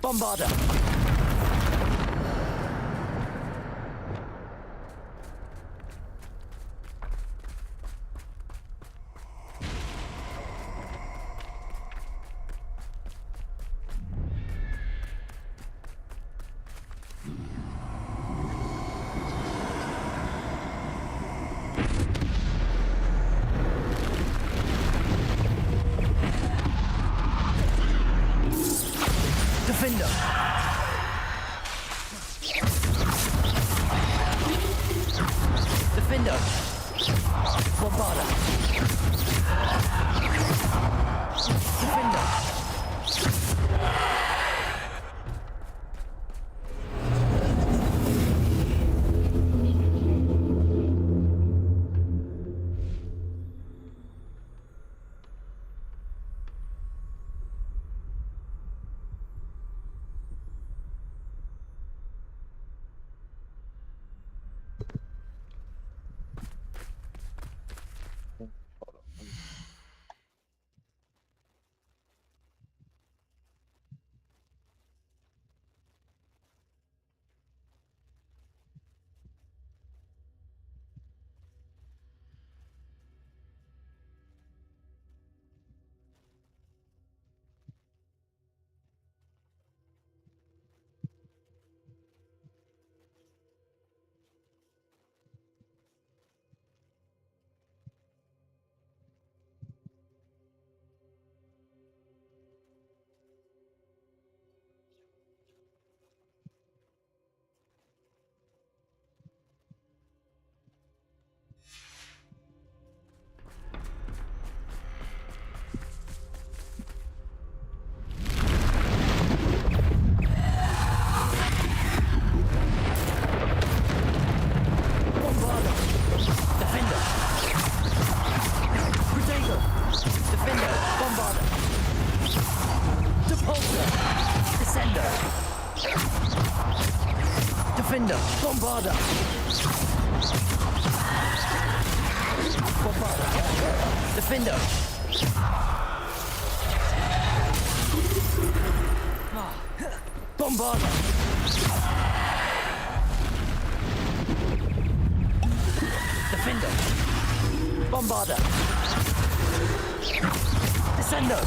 Bombarda!
Defender. Bombarda. Defender. Defender, Bombarda! Bombarda! Defender! Bombarda! Defender! Bombarda! Descendo!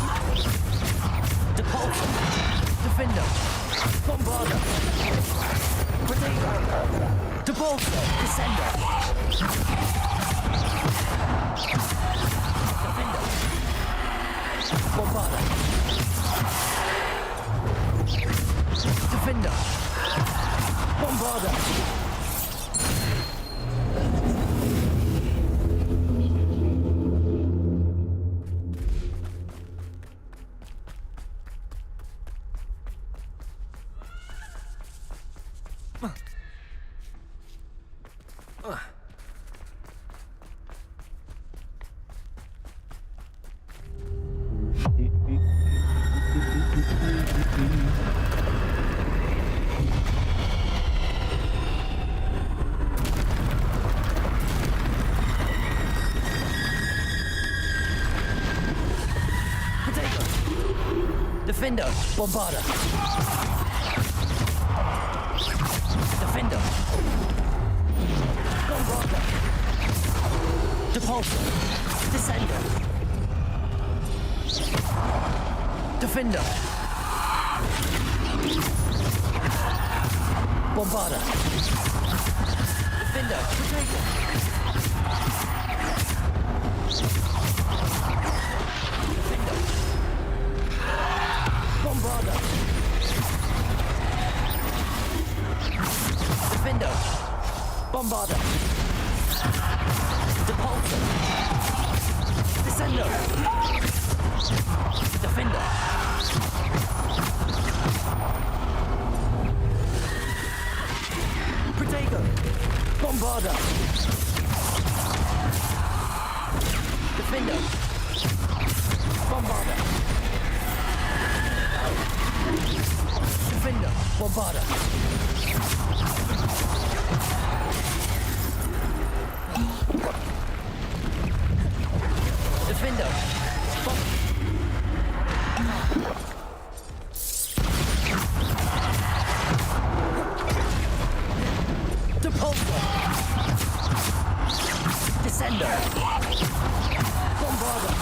Depulsor! Defender! Bombarda! Protego! Depulsor! Descender! Defender! Bombarda! Defender! Bombarda! Defender, Bombarda. Defender. Bombarda. Depulsor. Descender. Defender. Bombarda. Defender. Protego. Defender. Bombarda. Defender. Bombarda. Depulsor. Descender. Defender. Protego. Bombarda. Defender. Bombarda. Defender, Bombarda. Defender. Depulsor. Descender. Bombarda.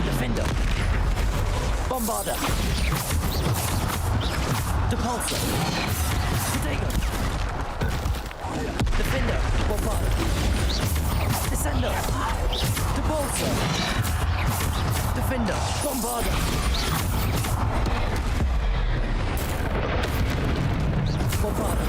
Defender. Bombarda. Depulsor. Protego. Defender. Bombarda. Descender. Depulsor. Defender. Bombarda. Bombarda.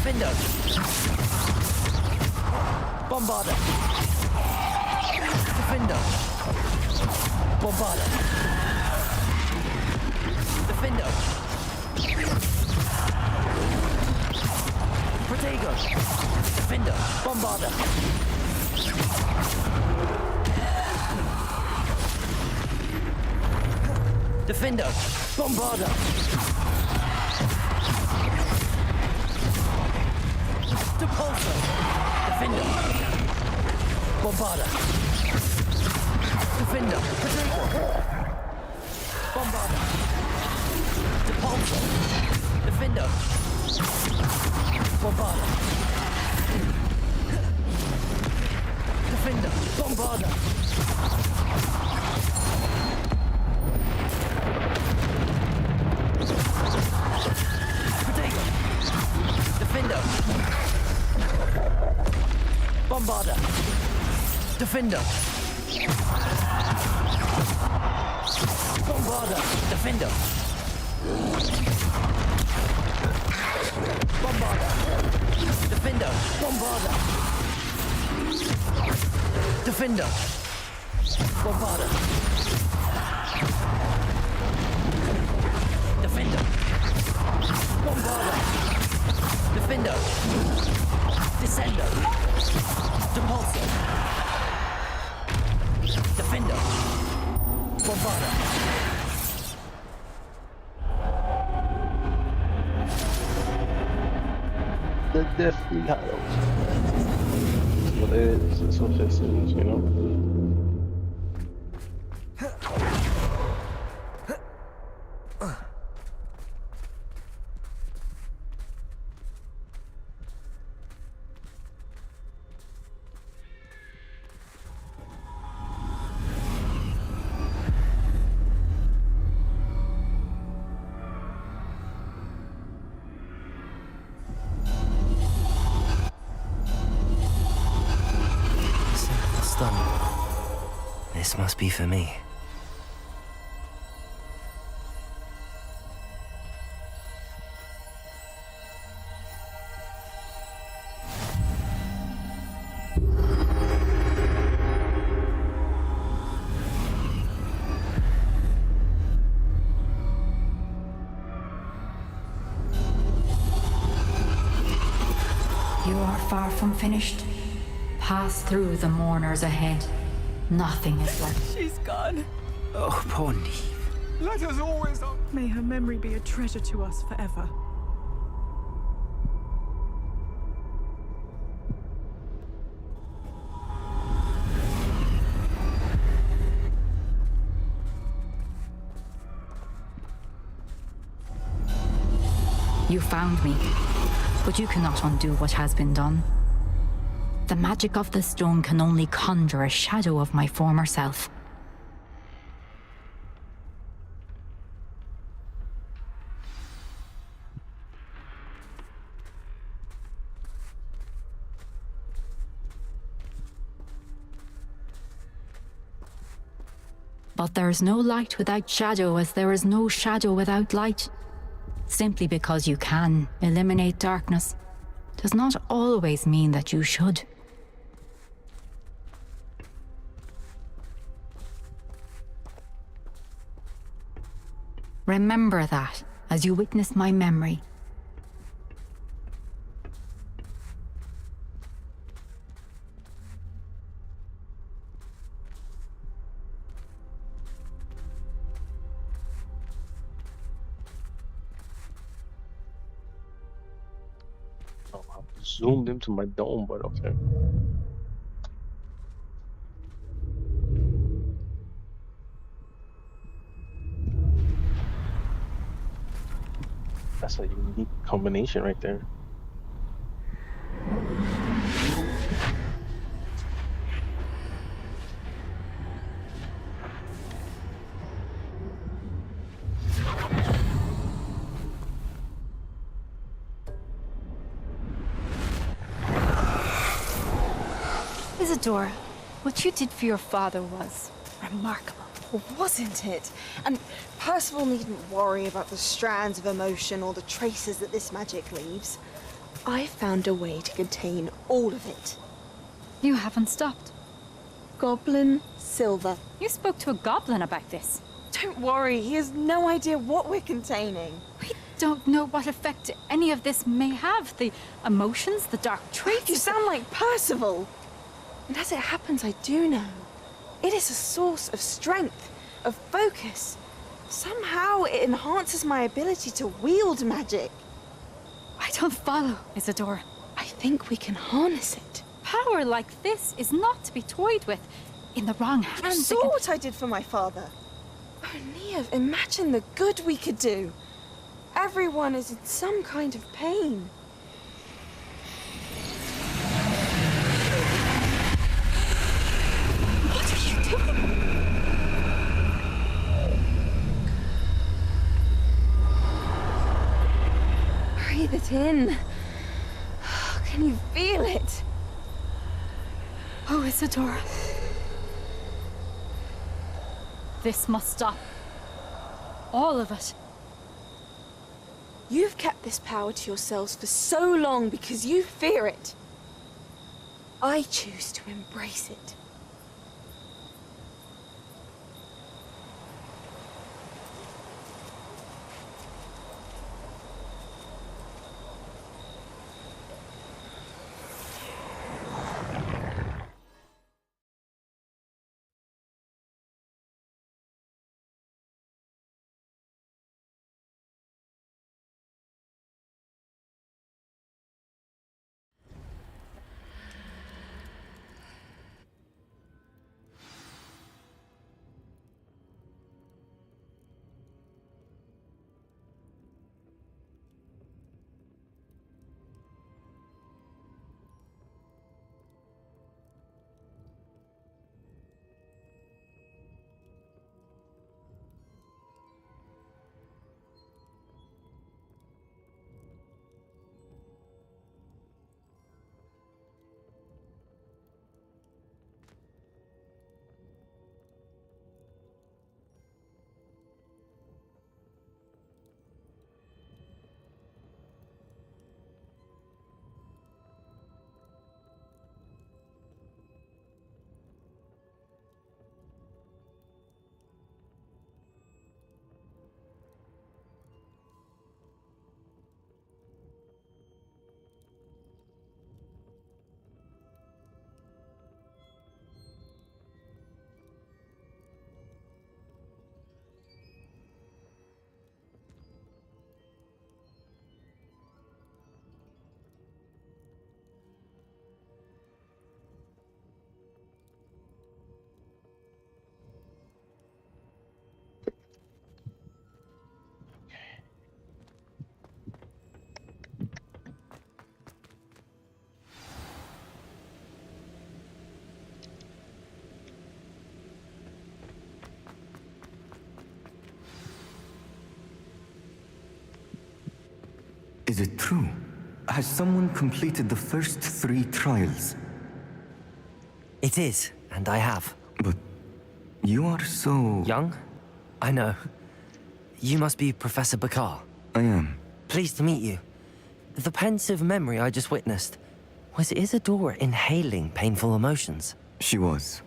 Defender. Bombarder. Defender. Bombarder. Defender. Protego. Defender. Bombarder. Defender. Bombarder. Depulsor. Defender. Bombarder. Defender. Protego. Bombarder. Depulsor. Defender. Bombarder. Defender. Bombarder. Protego. Defender. Bombarder. Defender. Bombarder. Defender. Bombarder. Defender. Bombarder. Defender. Bombarder. Defender. Bombarder. Defender. Descender. Depulsor. Defender. Bombarder.
The Deathly Hallows. That's what it is. That's what this is, you know?
This must be for me.
You are far from finished. Pass through the mourners ahead. Nothing is left.
She's gone.
Oh, poor Neve.
Let us always... May her memory be a treasure to us forever.
You found me, but you cannot undo what has been done. The magic of the stone can only conjure a shadow of my former self. But there is no light without shadow, as there is no shadow without light. Simply because you can eliminate darkness does not always mean that you should. Remember that as you witness my memory.
Oh, I zoomed into my dome, but okay. That's a unique combination right there.
Isadora, what you did for your father was remarkable.
Wasn't it? And Percival needn't worry about the strands of emotion or the traces that this magic leaves.
I found a way to contain all of it.
You haven't stopped.
Goblin Silver.
You spoke to a goblin about this.
Don't worry, he has no idea what we're containing.
We don't know what effect any of this may have. The emotions, the dark traits.
You sound like Percival. And as it happens, I do know. It is a source of strength, of focus. Somehow it enhances my ability to wield magic.
I don't follow, Isadora.
I think we can harness it.
Power like this is not to be toyed with. In the wrong hands.
You saw what I did for my father. Oh, Neve, imagine the good we could do. Everyone is in some kind of pain.
What are you doing?
Breathe it in. Can you feel it?
Oh, Isadora. This must stop. All of it.
You've kept this power to yourselves for so long because you fear it. I choose to embrace it.
Is it true? Has someone completed the first 3 trials?
It is, and I have.
But you are so...
Young? I know. You must be Professor Bakar.
I am.
Pleased to meet you. The pensive memory I just witnessed, was Isadora inhaling painful emotions?
She was.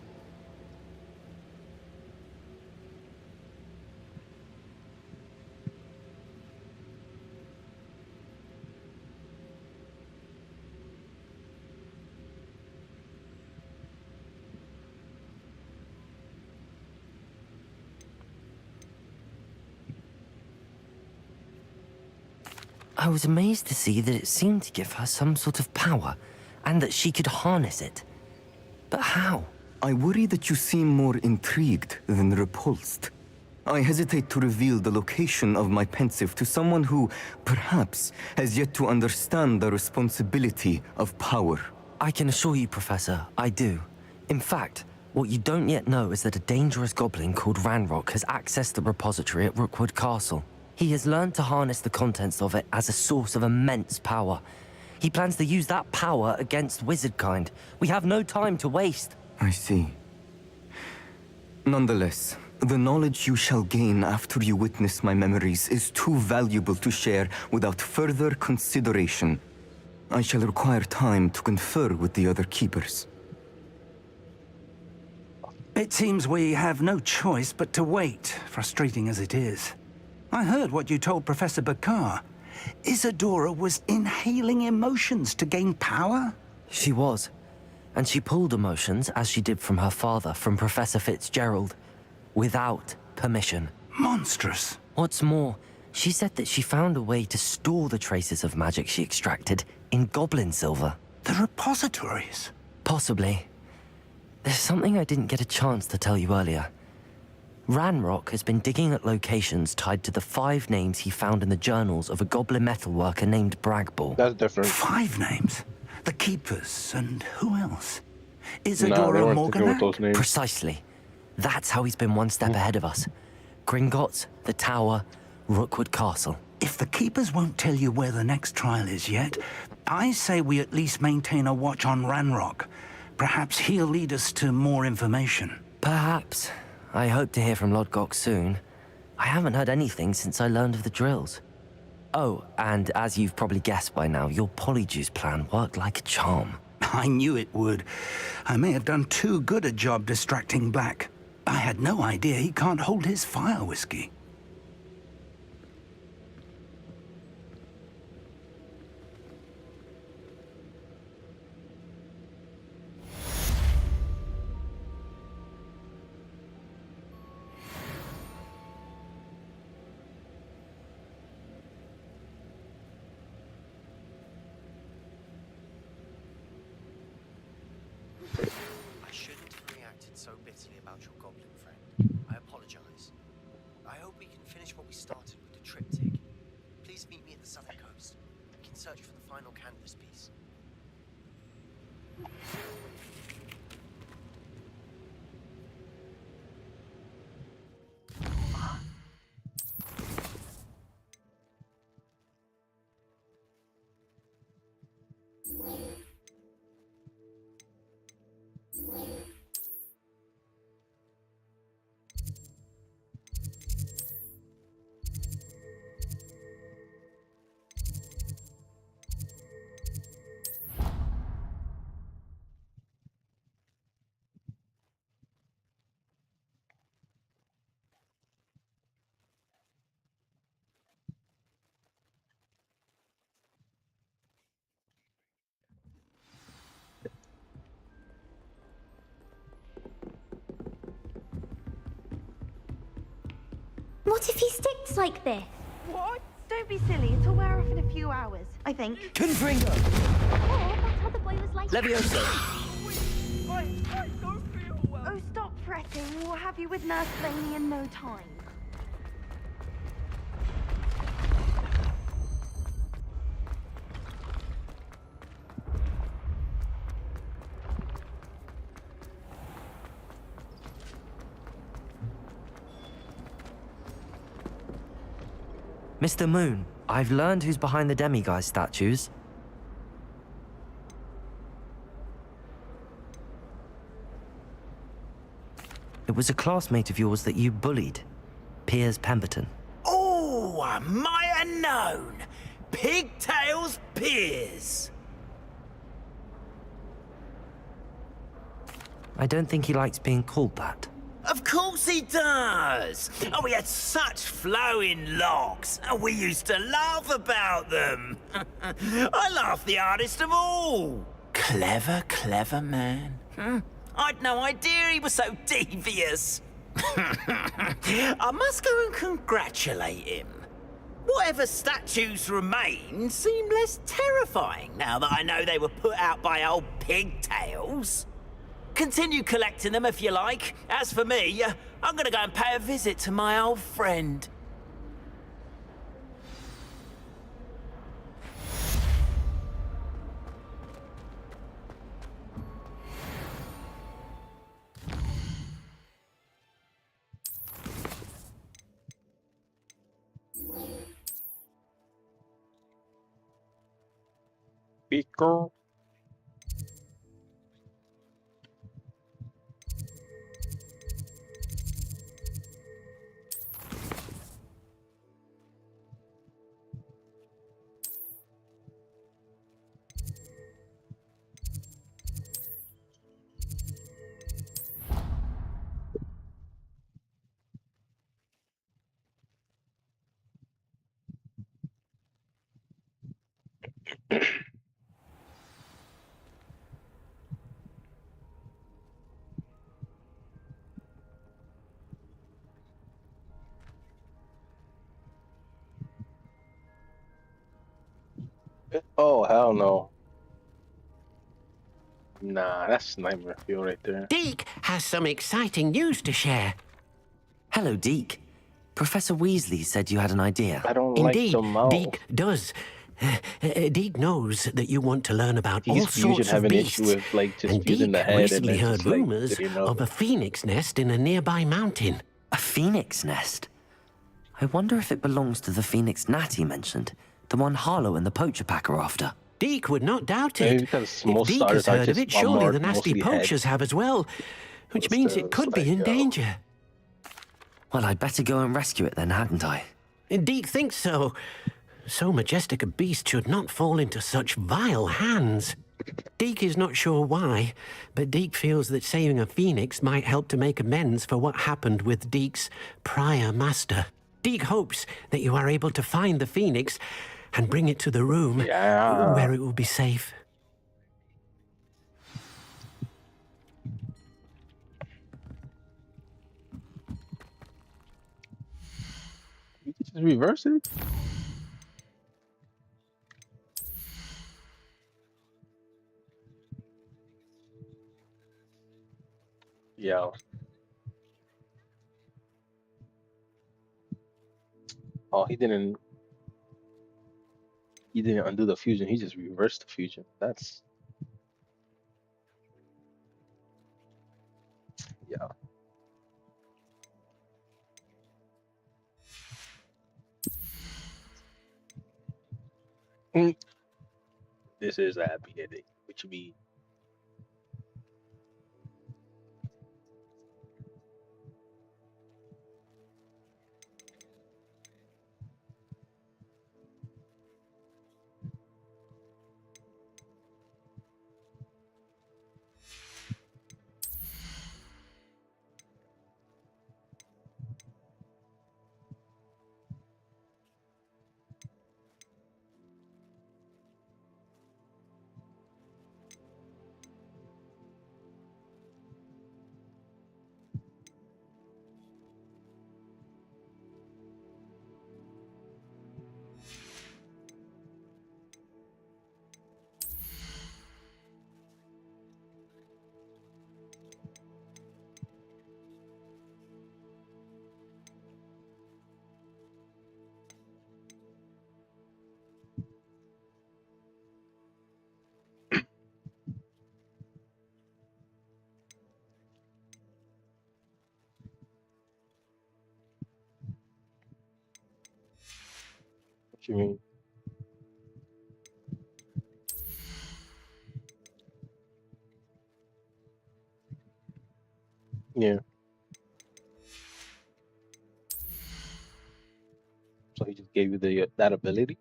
I was amazed to see that it seemed to give her some sort of power, and that she could harness it. But how?
I worry that you seem more intrigued than repulsed. I hesitate to reveal the location of my pensive to someone who, perhaps, has yet to understand the responsibility of power.
I can assure you, Professor, I do. In fact, what you don't yet know is that a dangerous goblin called Ranrock has accessed the repository at Rookwood Castle. He has learned to harness the contents of it as a source of immense power. He plans to use that power against wizardkind. We have no time to waste.
I see. Nonetheless, the knowledge you shall gain after you witness my memories is too valuable to share without further consideration. I shall require time to confer with the other keepers.
It seems we have no choice but to wait, frustrating as it is. I heard what you told Professor Bakar. Isadora was inhaling emotions to gain power?
She was. And she pulled emotions, as she did from her father, from Professor Fitzgerald, without permission.
Monstrous.
What's more, she said that she found a way to store the traces of magic she extracted in goblin silver.
The repositories?
Possibly. There's something I didn't get a chance to tell you earlier. Ranrock has been digging at locations tied to the 5 names he found in the journals of a goblin metalworker named Bragball.
That's different.
5 names? The Keepers, and who else? Isadora Morganac?
Precisely. That's how he's been one step ahead of us. Gringotts, the Tower, Rookwood Castle.
If the Keepers won't tell you where the next trial is yet, I say we at least maintain a watch on Ranrock. Perhaps he'll lead us to more information.
Perhaps. I hope to hear from Lodgok soon. I haven't heard anything since I learned of the drills. Oh, and as you've probably guessed by now, your Polyjuice plan worked like a charm.
I knew it would. I may have done too good a job distracting Black. I had no idea he can't hold his fire whiskey.
I shouldn't have reacted so bitterly about your goblin friend. I apologize. I hope we can finish what we started with the triptych. Please meet me at the southern coast. We can search for the final canvas piece.
What if he sticks like this?
What? Don't be silly. It'll wear off in a few hours, I think.
Confringo!
Oh, that's how the boilers like
Levioso!
Oh, stop fretting. We'll have you with Nurse Blaney in no time.
Mr. Moon, I've learned who's behind the demiguise statues. It was a classmate of yours that you bullied, Piers Pemberton.
Oh, I might have known. Pigtails Piers.
I don't think he likes being called that.
Of course he does. Oh, we had such flowing locks, and we used to laugh about them. I laughed the hardest of all. Clever, clever man. I'd no idea he was so devious. I must go and congratulate him. Whatever statues remain seem less terrifying now that I know they were put out by old pigtails. Continue collecting them if you like. As for me, I'm gonna go and pay a visit to my old friend.
Beaker. Oh, hell no. Nah, that's nightmare fuel right there.
Deke has some exciting news to share.
Hello, Deke. Professor Weasley said you had an idea.
I don't
Indeed,
like the mouse.
Deke does. Deke knows that you want to learn about all
These fusion
sorts
have
of
an
beasts.
issue with like just
And
fusing
Deke
the head and
recently
then
heard
just, like,
rumors
did you know?
of a phoenix nest in a nearby mountain.
A phoenix nest? I wonder if it belongs to the phoenix Natty mentioned, the one Harlow and the Poacher Pack are after.
Deke would not doubt
Maybe
it.
because
If
most
Deke
starters
has
are
heard of
just
it, surely
marked
the nasty
mostly
poachers
heads.
have as well, which means it could be in danger.
Well, I'd better go and rescue it then, hadn't I?
Deke thinks so. So majestic a beast should not fall into such vile hands. Deke is not sure why, but Deke feels that saving a phoenix might help to make amends for what happened with Deke's prior master. Deke hopes that you are able to find the phoenix and bring it to the room where it will be safe.
You can just reverse it. Yeah. Oh, he didn't undo the fusion. He just reversed the fusion. That's yeah. This is a happy ending, which means what you mean? Yeah. So he just gave you the that ability.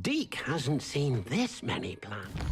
Deke hasn't seen this many plants.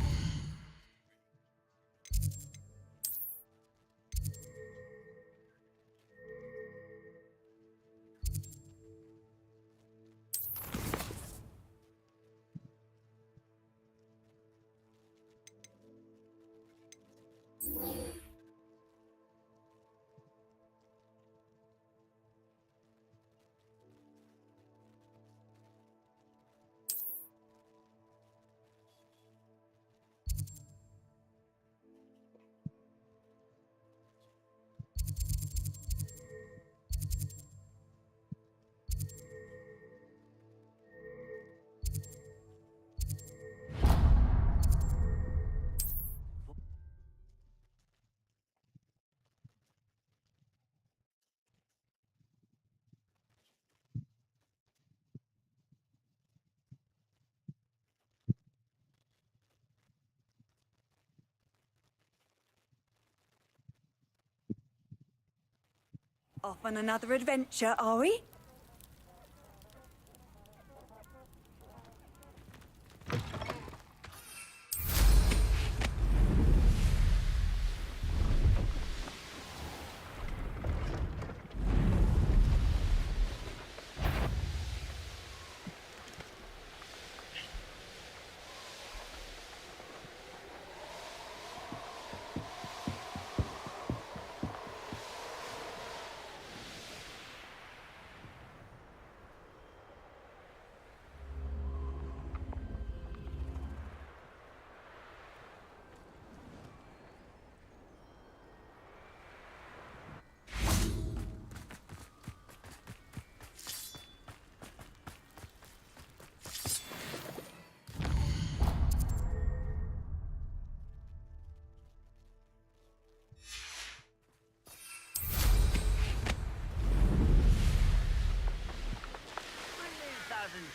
Off on another adventure, are we?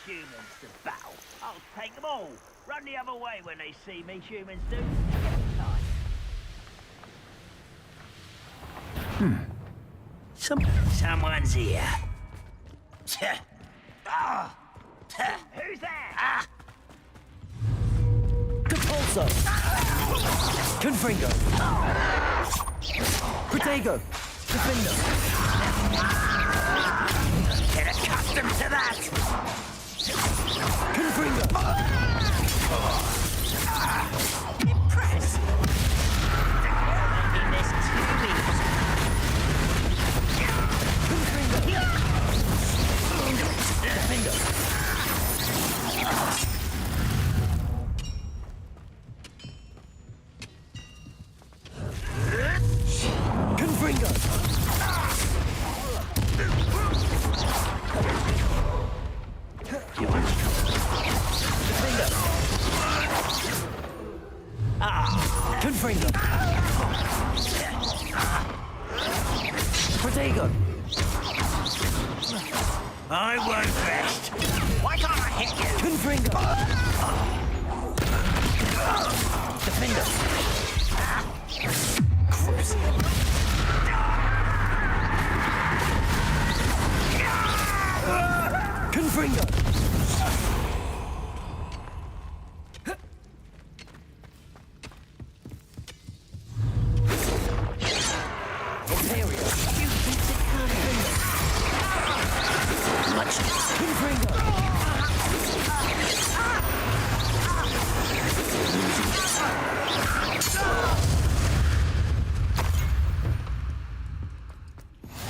Humans to battle. I'll take them all. Run the other way when they see me, humans do. Someone's here. Who's there?
Compulso! Confringo! Protego! Defender!
Get accustomed to that!
Confringo!
Impressed! In this
Confringo! Confringo! Protego!
I won't rest. Why can't I hit you?
Confringo! Defender! Confringo!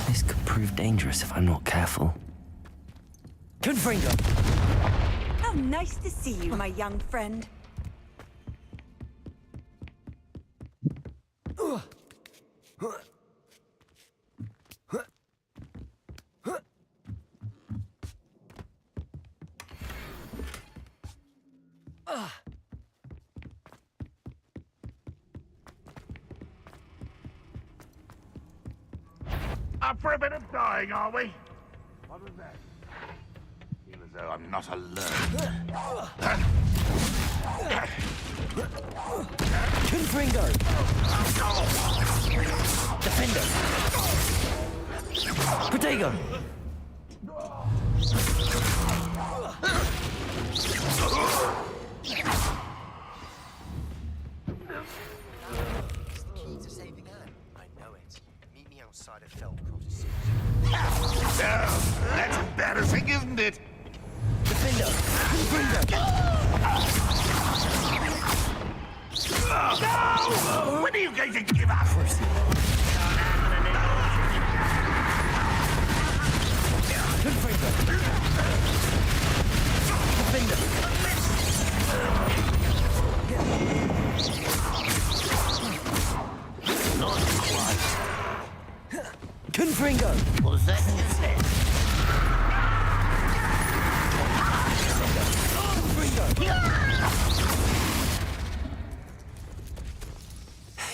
This could prove dangerous if I'm not careful. Confringo!
How nice to see you, my young friend.
Up for a bit of dying, are we? What was that? Feel as though I'm not alone.
Confringo! Defender! Protego!
Outside of Felcroft.
That's embarrassing, isn't it?
Defender!
No! When are you going to give up?
Confringo!
Was that useless?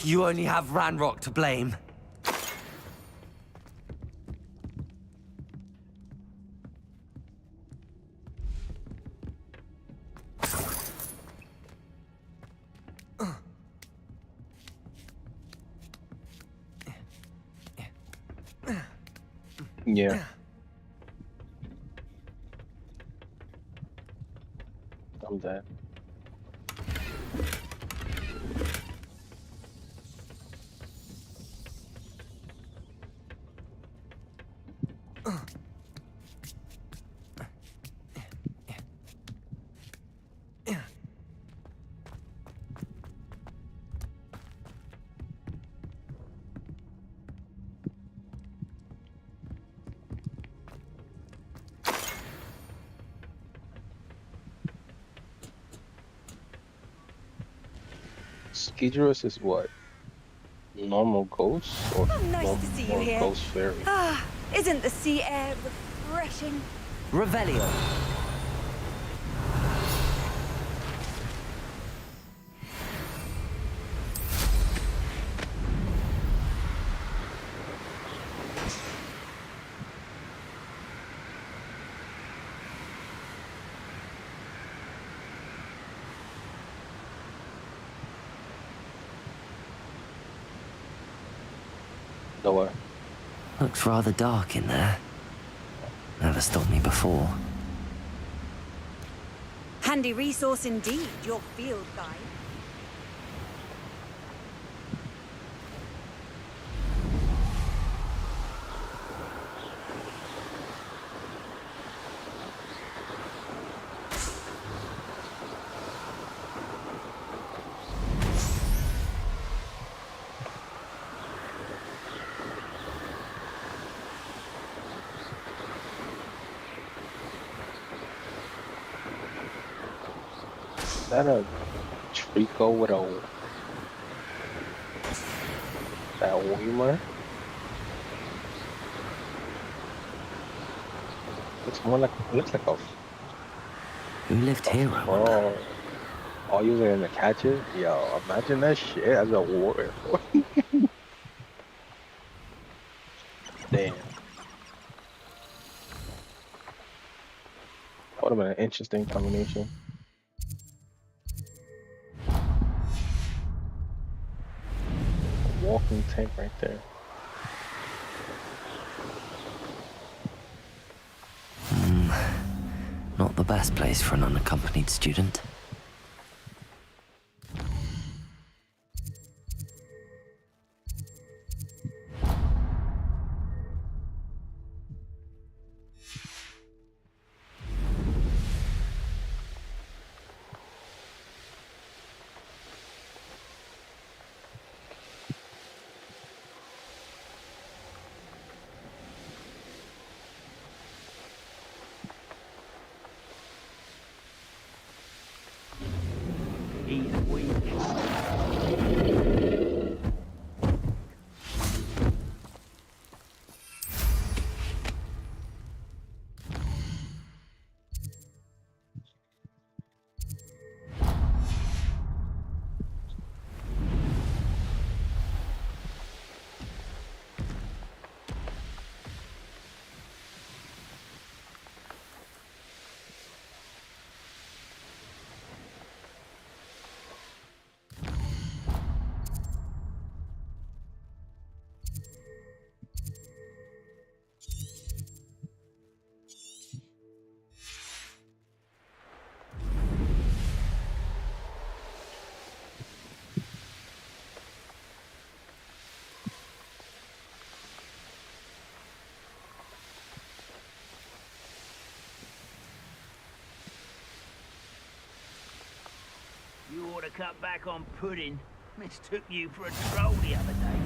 You only have Ranrock to blame.
Yeah. I'm dead. Skidrus is what? Normal ghost or
Nice to see you here.
ghost fairy?
Ah, isn't the sea air refreshing?
Revelio.
Nowhere.
Looks rather dark in there. Never stopped me before.
Handy resource indeed, your field guide.
Is that a Trico with a that Weimer? Looks more like looks like a
Who lived here? I wonder?
frog. All using it to catch it? Yo, imagine that shit as a warrior. Damn. Would have been an interesting combination. Walking tank right there.
Not the best place for an unaccompanied student.
You ought to cut back on pudding. Mistook you for a troll the other day.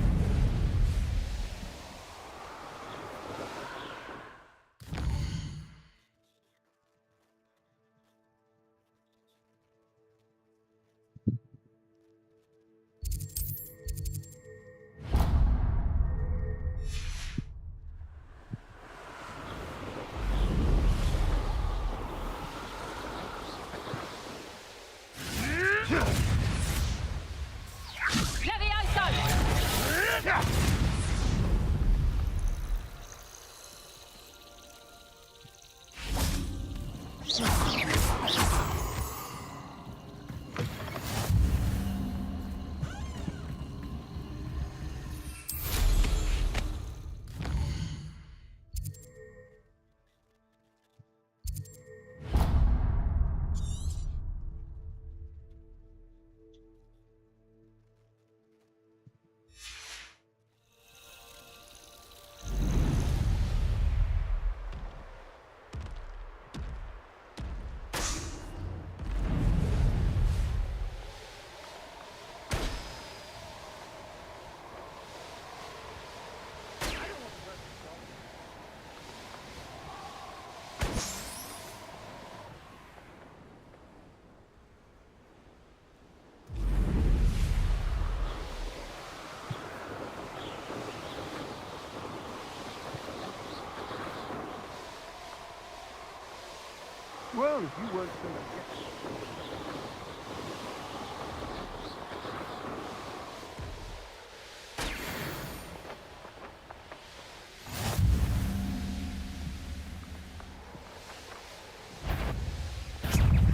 Well, if you weren't so against.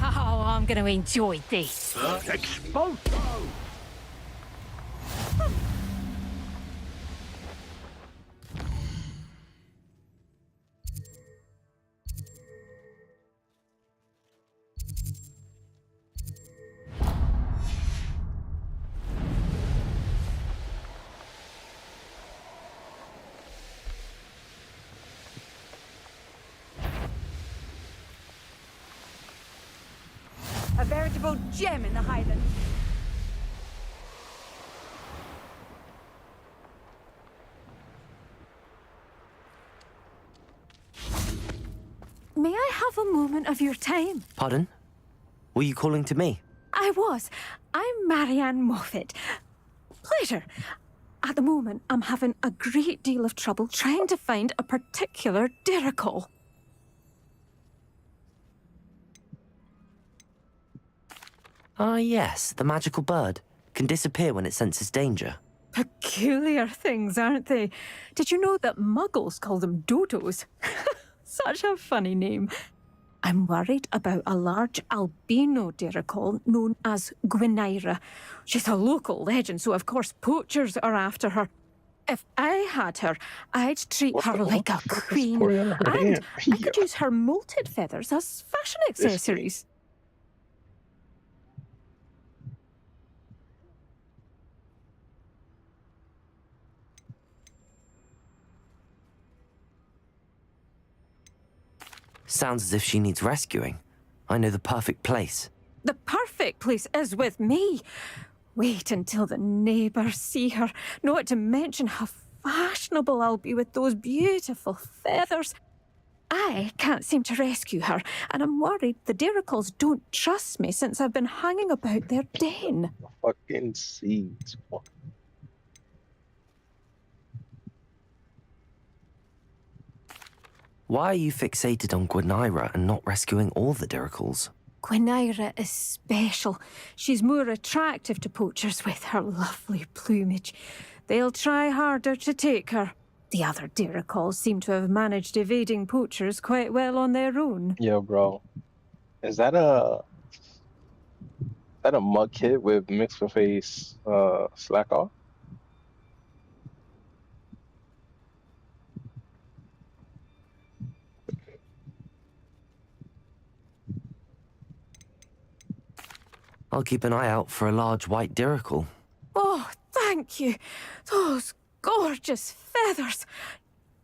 Oh, I'm going to enjoy this.
Exposed!
A veritable gem in the Highlands.
May I have a moment of your time?
Pardon? Were you calling to me?
I was. I'm Marianne Moffat. Pleasure. At the moment, I'm having a great deal of trouble trying to find a particular Diricol.
Ah, yes, the magical bird. Can disappear when it senses danger.
Peculiar things, aren't they? Did you know that muggles call them dodos? Such a funny name. I'm worried about a large albino Diricol known as Gwynaira. She's a local legend, so of course poachers are after her. If I had her, I'd treat her like a queen, and I could use her molted feathers as fashion accessories.
Sounds as if she needs rescuing. I know the perfect place.
The perfect place is with me. Wait until the neighbours see her, not to mention how fashionable I'll be with those beautiful feathers. I can't seem to rescue her, and I'm worried the Diricols don't trust me since I've been hanging about their den.
Fucking seeds.
Why are you fixated on Gwynaira and not rescuing all the Diricols?
Gwynaira is special. She's more attractive to poachers with her lovely plumage. They'll try harder to take her. The other Diricols seem to have managed evading poachers quite well on their own.
Yo, bro. Is that a mug kit with mixed with a slack off?
I'll keep an eye out for a large white Diricol.
Oh, thank you. Those gorgeous feathers.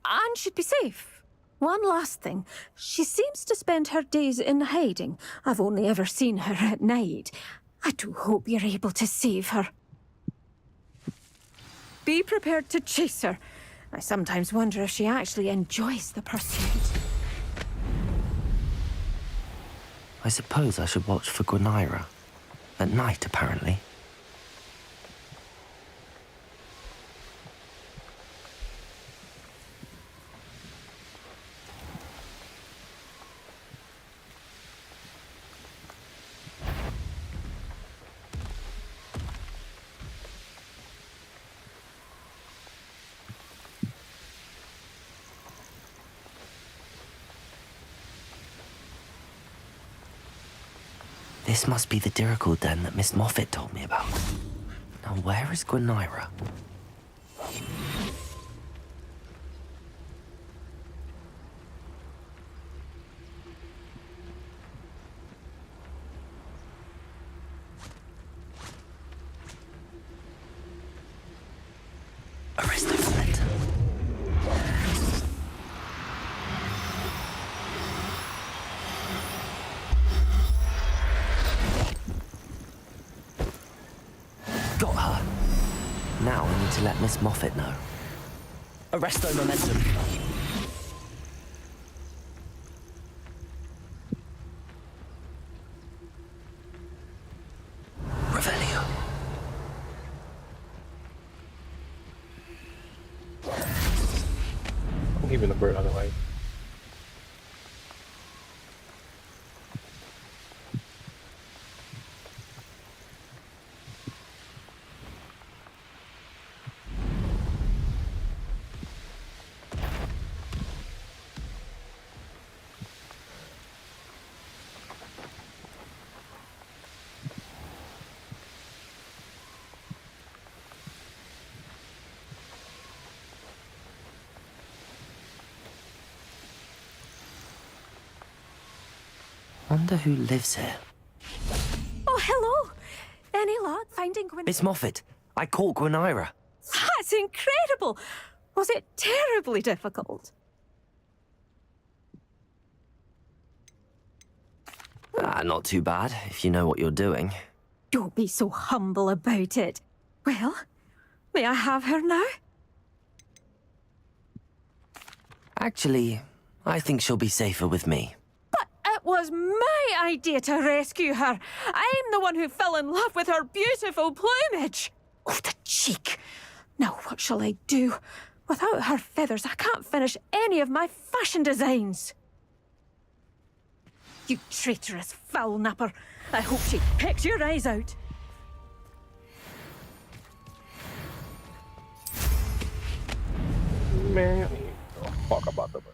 And she'd be safe. One last thing. She seems to spend her days in hiding. I've only ever seen her at night. I do hope you're able to save her. Be prepared to chase her. I sometimes wonder if she actually enjoys the pursuit.
I suppose I should watch for Gwynaira. At night, apparently. This must be the Diricol den that Miss Moffat told me about. Now, where is Gwynaira? Aristophalet. Got her. Now I need to let Miss Moffat know.
Arresto momentum.
Revelio.
I'm keeping the bird out of the way.
Wonder who lives here.
Oh, hello. Any luck finding Gwen?
Miss Moffat, I caught Gwenira.
That's incredible. Was it terribly difficult?
Not too bad, if you know what you're doing.
Don't be so humble about it. Well, may I have her now?
Actually, I think she'll be safer with me.
But it was my idea to rescue her. I'm the one who fell in love with her beautiful plumage. Oh, the cheek. Now what shall I do? Without her feathers, I can't finish any of my fashion designs. You traitorous foul napper. I hope she pecks your eyes out.
Man, I don't fuck about the bird.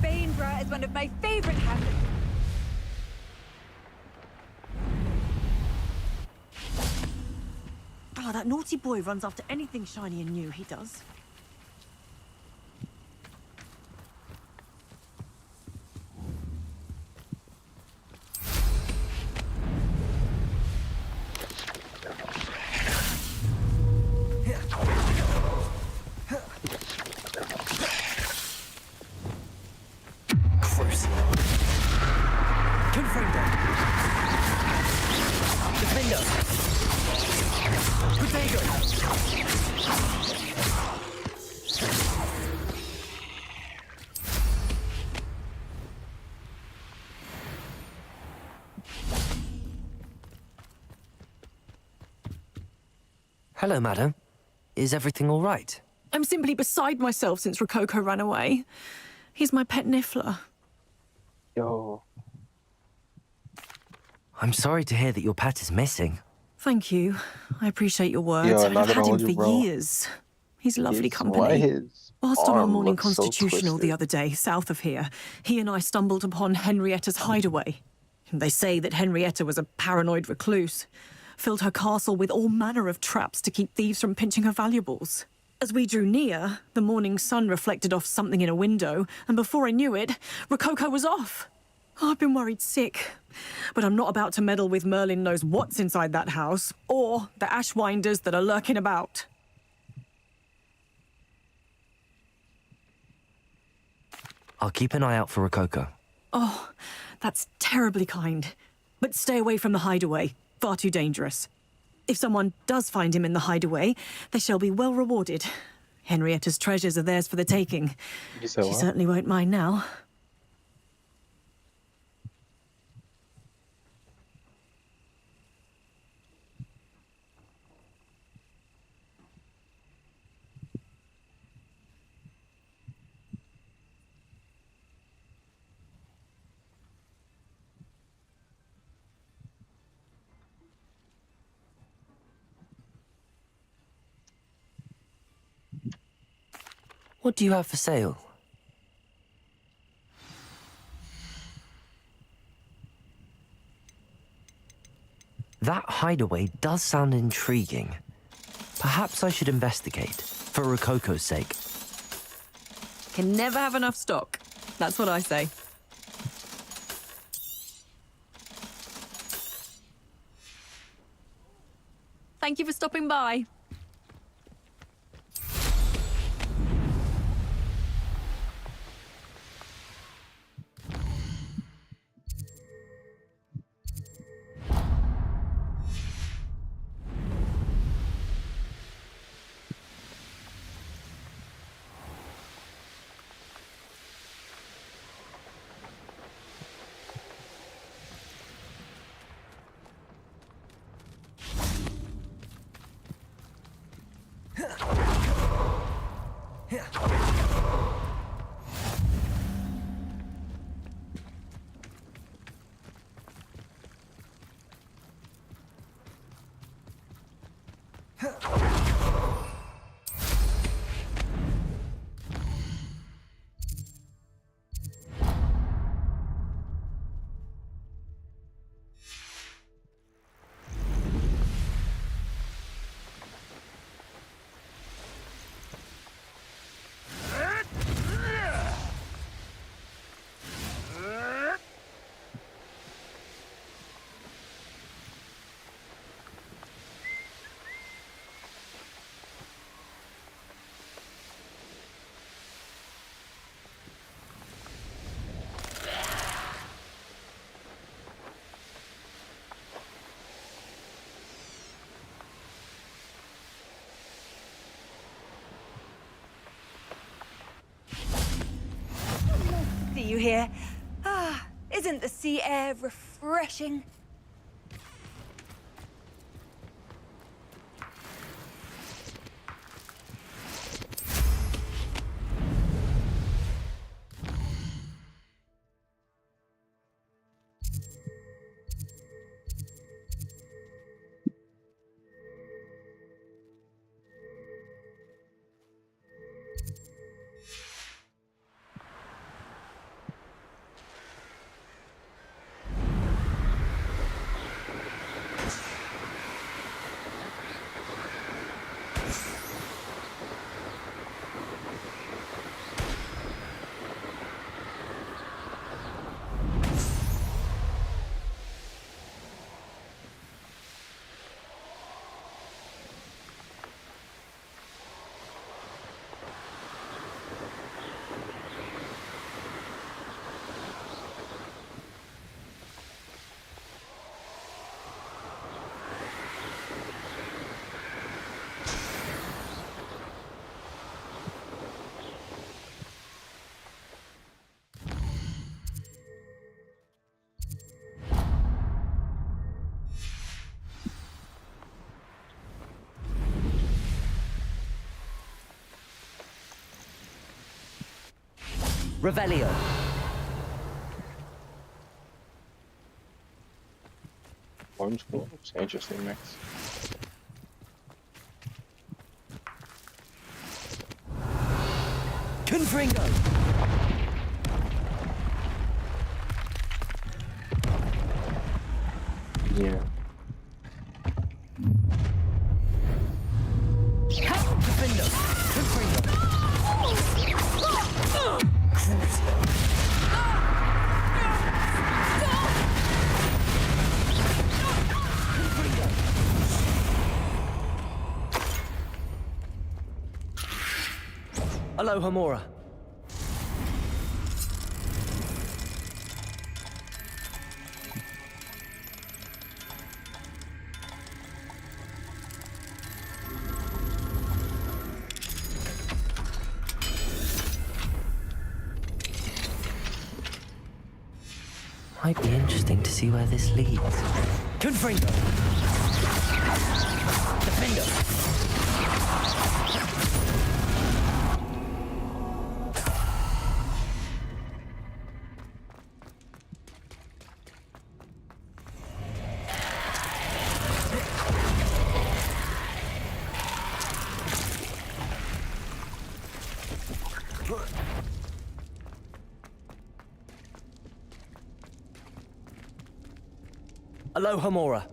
Bainborough is one of my favourite houses.
Oh, that naughty boy runs after anything shiny and new, he does.
Hello, madam. Is everything all right?
I'm simply beside myself since Rococo ran away. He's my pet Niffler.
Yo.
I'm sorry to hear that your pet is missing.
Thank you. I appreciate your words.
Yo,
I've had him for years. He's lovely
Why
company.
his
Whilst on our
arm
morning
looks so
constitutional the
twisted?
other day, south of here, he and I stumbled upon Henrietta's hideaway. They say that Henrietta was a paranoid recluse, filled her castle with all manner of traps to keep thieves from pinching her valuables. As we drew near, the morning sun reflected off something in a window, and before I knew it, Rococo was off. I've been worried sick, but I'm not about to meddle with Merlin knows what's inside that house, or the Ashwinders that are lurking about.
I'll keep an eye out for Rococo.
Oh, that's terribly kind. But stay away from the hideaway. Far too dangerous. If someone does find him in the hideaway, they shall be well rewarded. Henrietta's treasures are theirs for the taking.
You said
She
what?
certainly won't mind now.
What do you have for sale? That hideaway does sound intriguing. Perhaps I should investigate, for Rococo's sake.
Can never have enough stock. That's what I say. Thank you for stopping by.
See you here. Ah, isn't the sea air refreshing?
Revelio.
Orange globes. Interesting mix.
Confringo!
Yeah.
Confringo! Confringo! Alohomora. Might be interesting to see where this leads. Confringo! Defendo! Alohomora.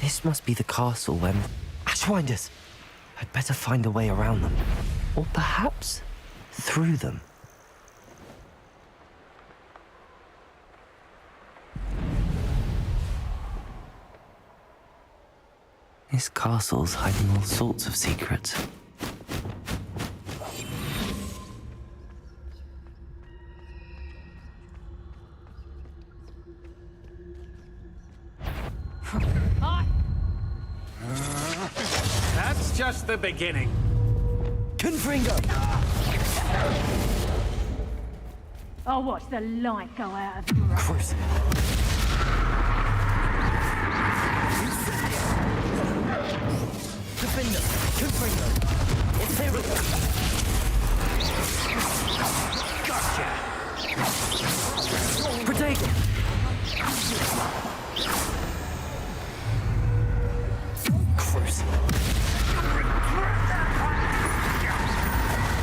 This must be the castle when... Ashwinders! I'd better find a way around them. Or perhaps through them. This castle's hiding all sorts of secrets.
That's just the beginning.
Confringo!
I'll watch the light go out of your
eyes. Defender! Confringo! Imperial! Gotcha! Protego! Curse!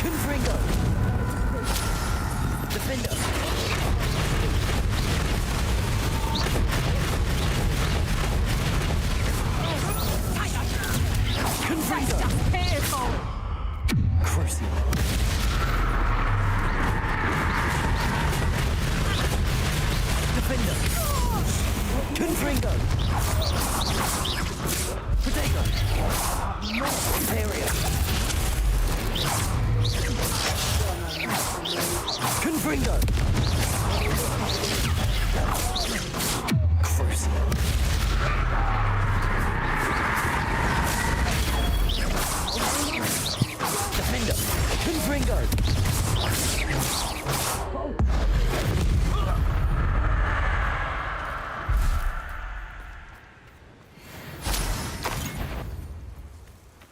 Confringo! Defender! Confringo! Curse! Defender! Confringo! Protego! Area! Confringo!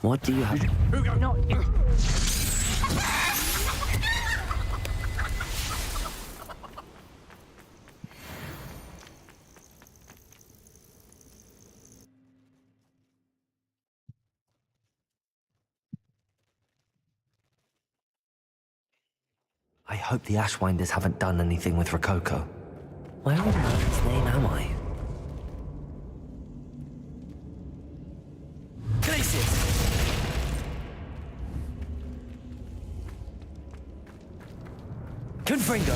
What do you have?
Not you.
I hope the Ashwinders haven't done anything with Rococo. Where on Earth's name am I? Glacius! Confringo!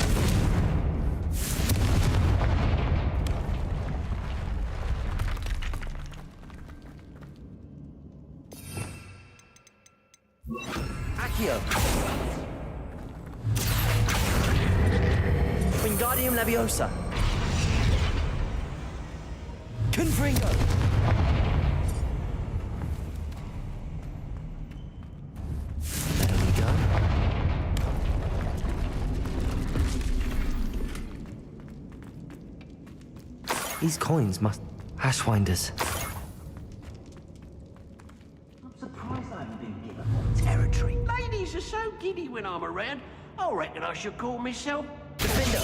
Accio! Wingardium Leviosa! Confringo! There we go. These coins must... Ashwinders.
I'm surprised I haven't been given more territory. Ladies are so giddy when I'm around. I reckon I should call myself
Defender!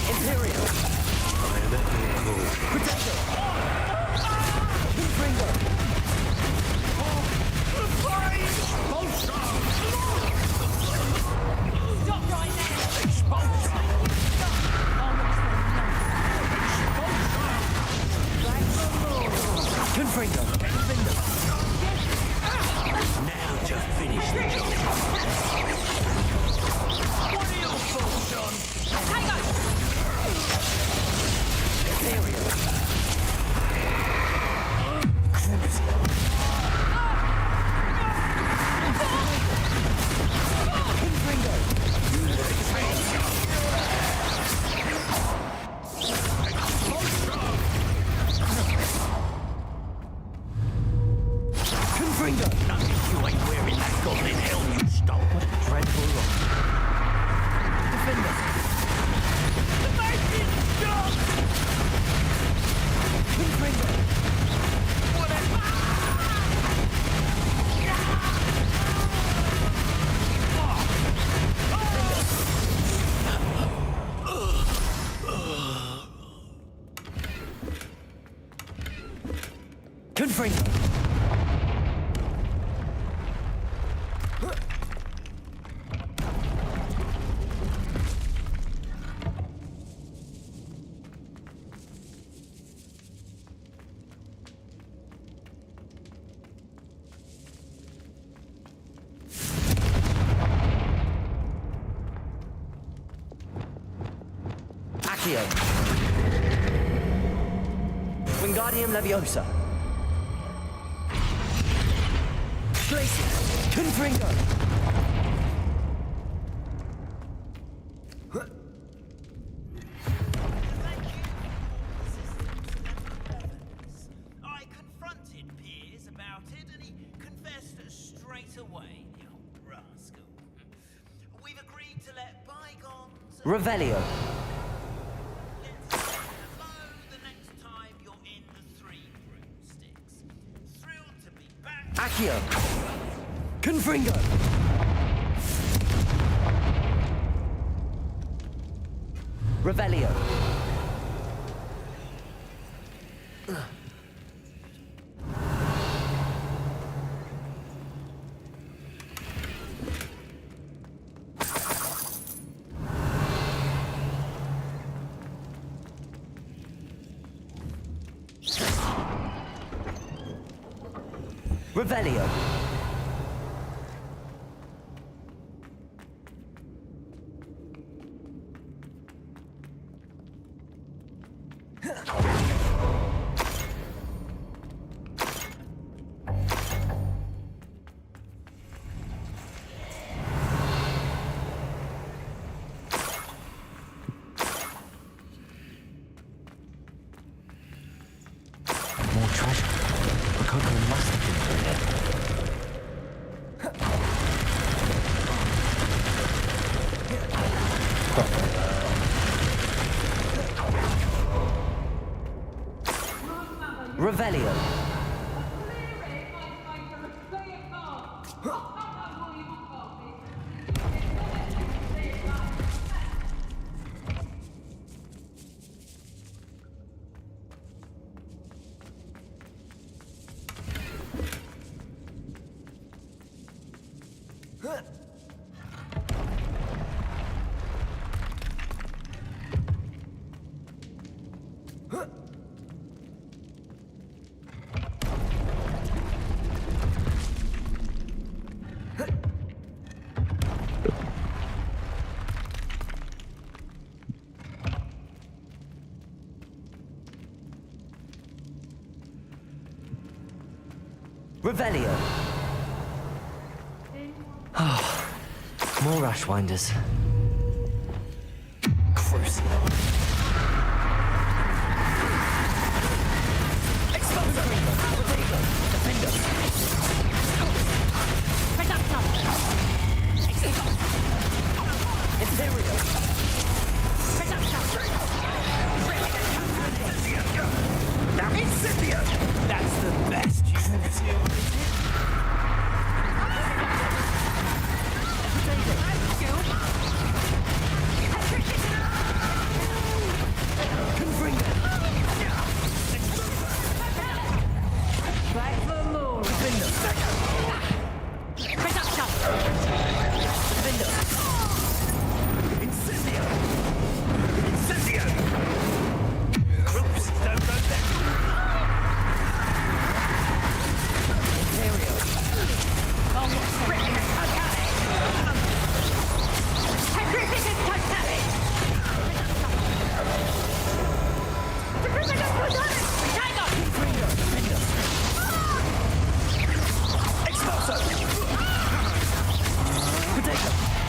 Imperial!
I am at your call.
Protector! Confringo!
Stop right now! Expulsion!
Confringo!
Now to finish the job. What are your thoughts on? Hang on!
Imperial! Confringo!
Nothing you ain't wearing that goblin helm you stole.
What a dreadful look. Defender!
The magic's gone!
Confringo! Confringo! Accio! Wingardium Leviosa! Glacius! Confringo!
I confronted Piers about it, and he confessed straight away, the old rascal. We've agreed to let bygones...
Revelio!
Let's say hello the next time you're in the Three Broomsticks. Thrilled to be back...
Accio! Confringo! Revelio! Revelio! Revelio. Revelio. Oh, more Ashwinders. Crucial. Exposure! Potato! Defender! Predactor! Imperial! Predactor! Now Incipient! That's the best you can do.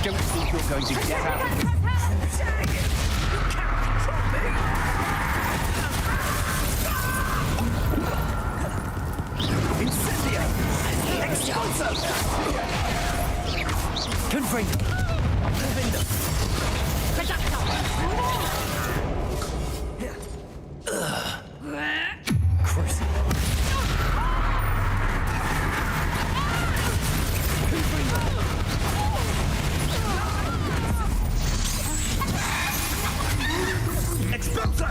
Don't think you're going to get out of this. Incendio! Expulso! Confringo! Convindo! Cruising! Expulso!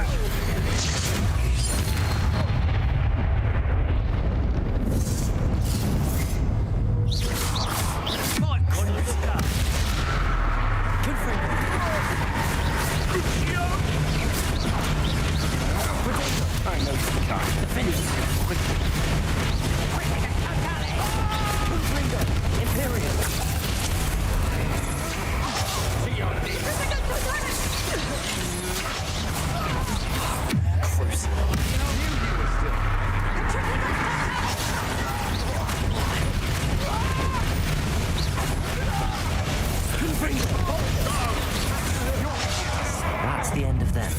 That's the end of them.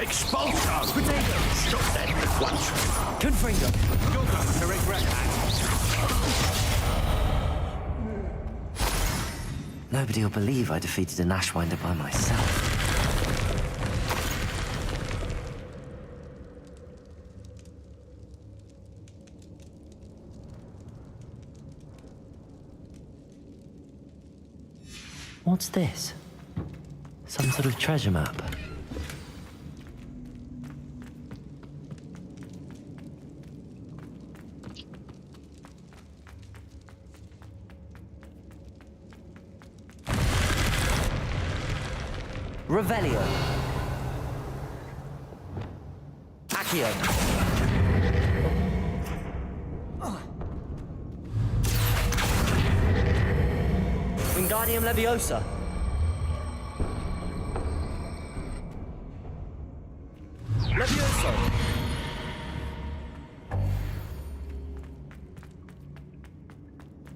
Expulso! Potato! Stop that at once!
Confringo!
You're going to regret that.
Nobody will believe I defeated an Ashwinder by myself. What's this? Some sort of treasure map. Revelio. Accio. Wingardium Leviosa. Levioso.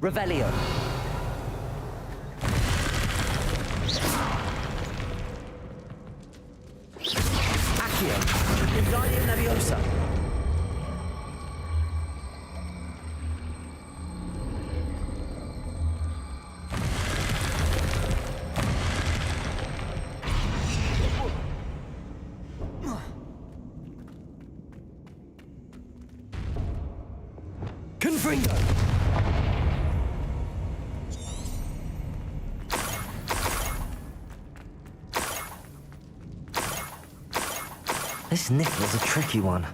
Revelio. Accio. Wingardium Leviosa. Confringo! This Niffler's a tricky one.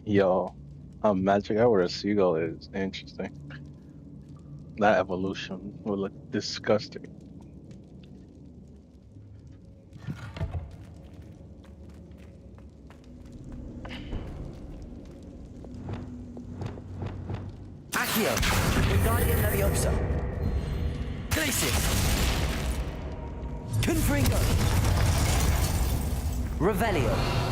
Yo, a magic hour a seagull is interesting. That evolution would look disgusting.
Accio, Wingardium Leviosa. Glacius. Confringo. Revelio.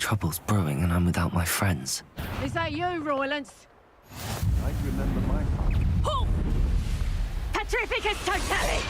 Trouble's brewing and I'm without my friends.
Is that you, Roylance?
I remember my part.
Halt! Petrificus Totale!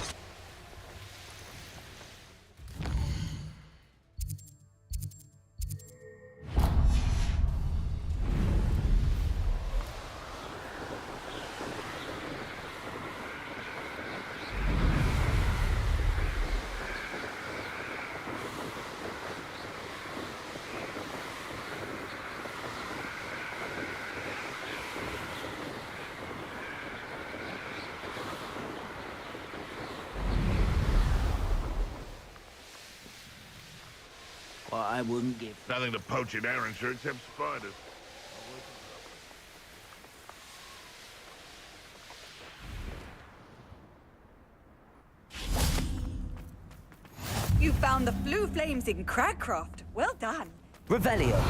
I wouldn't give.
Nothing to poach in Arrynshire except spiders.
You found the blue flames in Cragcroft. Well done.
Revelio.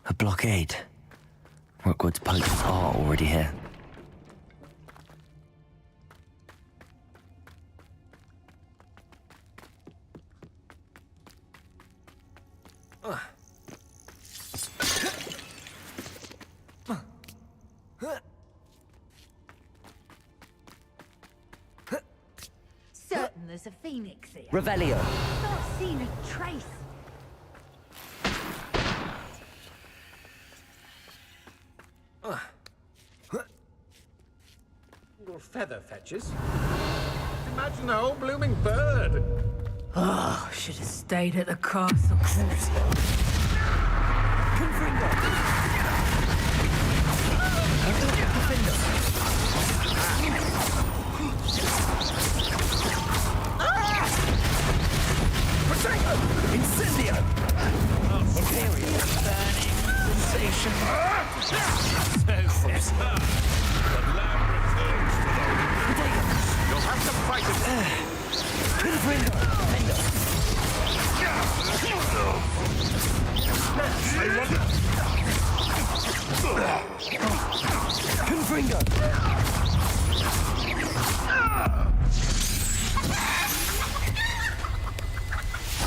A blockade. Rookwood's poachers are already here.
Certain there's a phoenix here.
Revelio.
Not seen a trace.
Feather fetchers. Imagine the whole blooming bird.
Oh, should have stayed at the castle.
Incendio! Imperial burning sensation.
The lamb returns to the river. You'll have to fight it.
Confringo!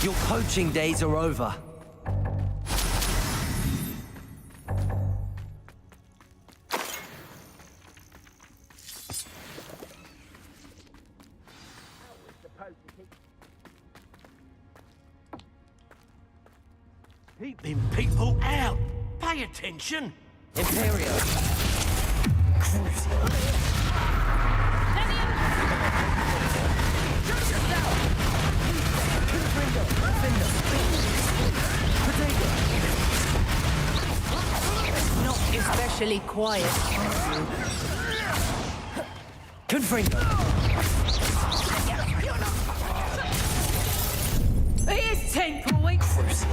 Your poaching days are over.
Keep them people out. Pay attention.
Imperio.
Not especially quiet.
Confringo.
Here's 10 points.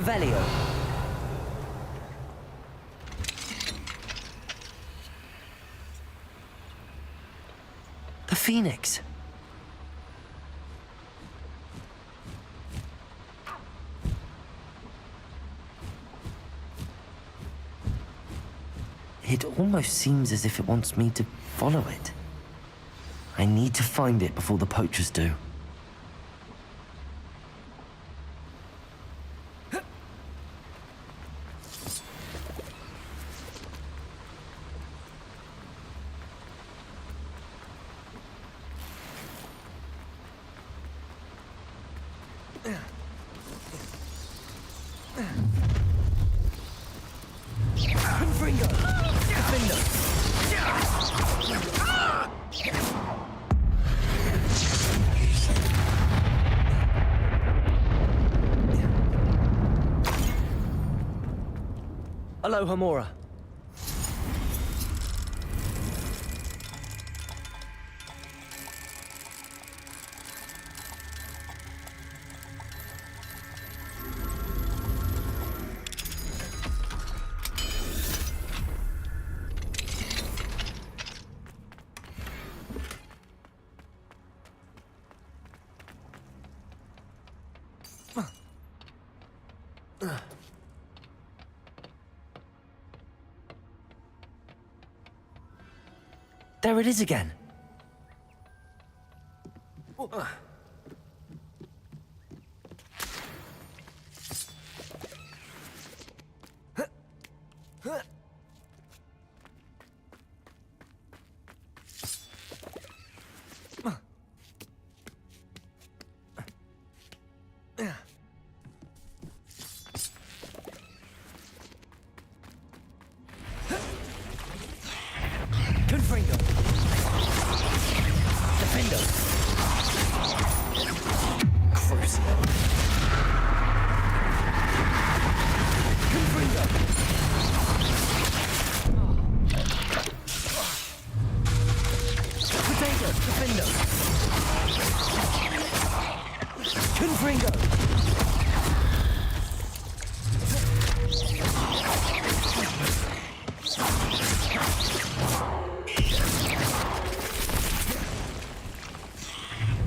Revelio. The Phoenix. It almost seems as if it wants me to follow it. I need to find it before the poachers do. Hello, Hamura. There it is again. Confringo. Defendo. Crucible. Confringo. Potato. Defendo. Confringo.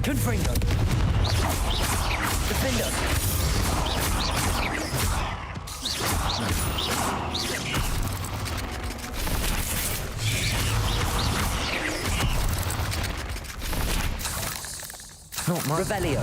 Confringo. Defender. Not my Revelio.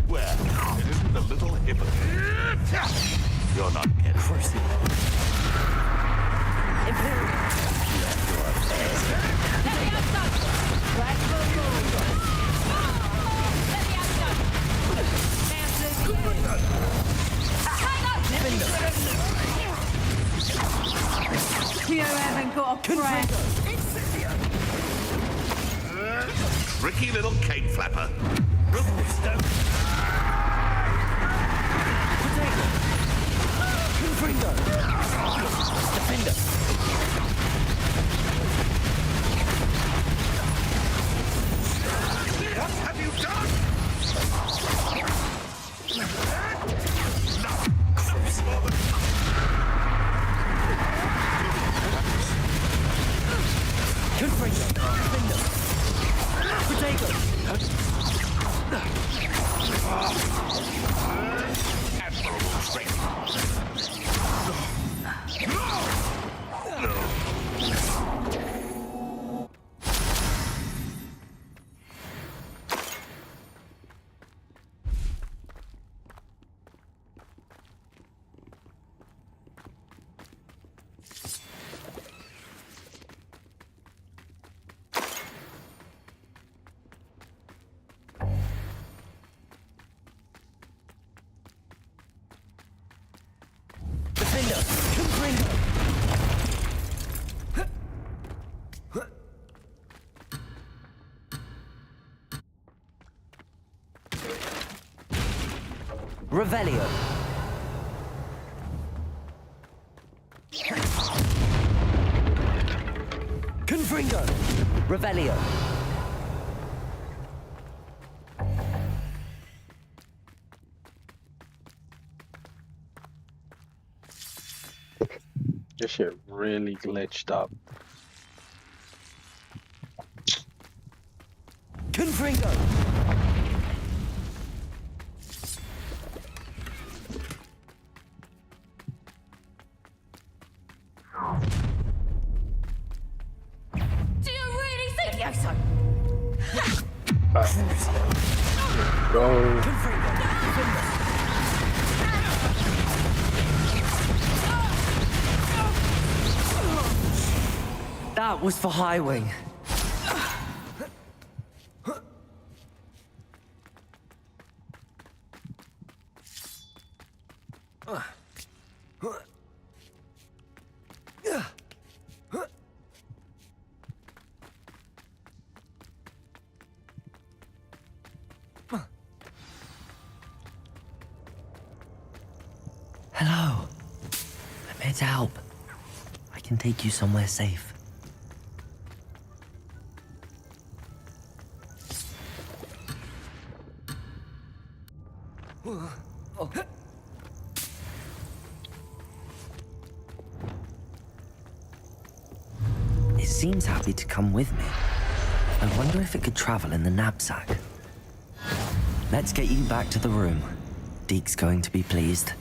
Well, it isn't a little hypocrite. You're not getting it.
Imperial.
You haven't got a friend.
Tricky little cape flapper.
Confringo. Defender.
What have you done?
Confringo. Defender. Potato.
Admirable strength.
Defender. Confringo. Revelio. Confringo. Revelio.
This shit really glitched up.
Confringo.
Do you really think so?
Go.
That was for Highwing. Hello. I'm here to help. I can take you somewhere safe. It seems happy to come with me. I wonder if it could travel in the knapsack. Let's get you back to the room. Deke's going to be pleased.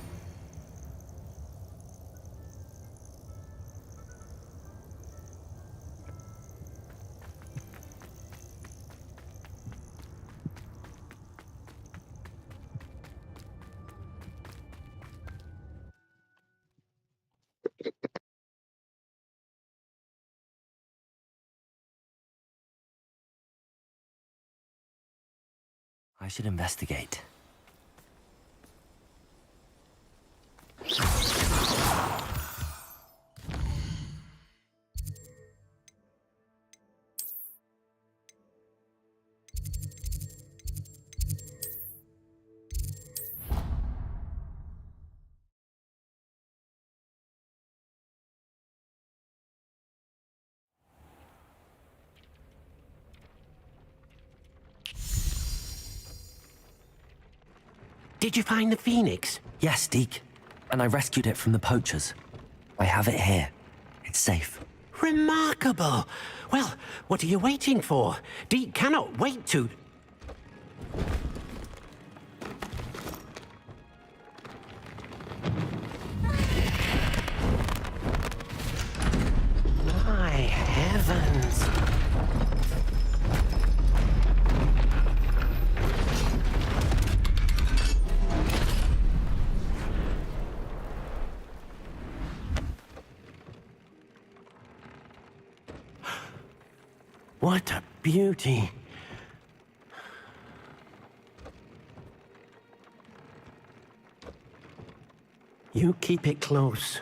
I should investigate.
Did you find the Phoenix?
Yes, Deke. And I rescued it from the poachers. I have it here. It's safe.
Remarkable. Well, what are you waiting for? Deke cannot wait to... My heavens. What a beauty. You keep it close.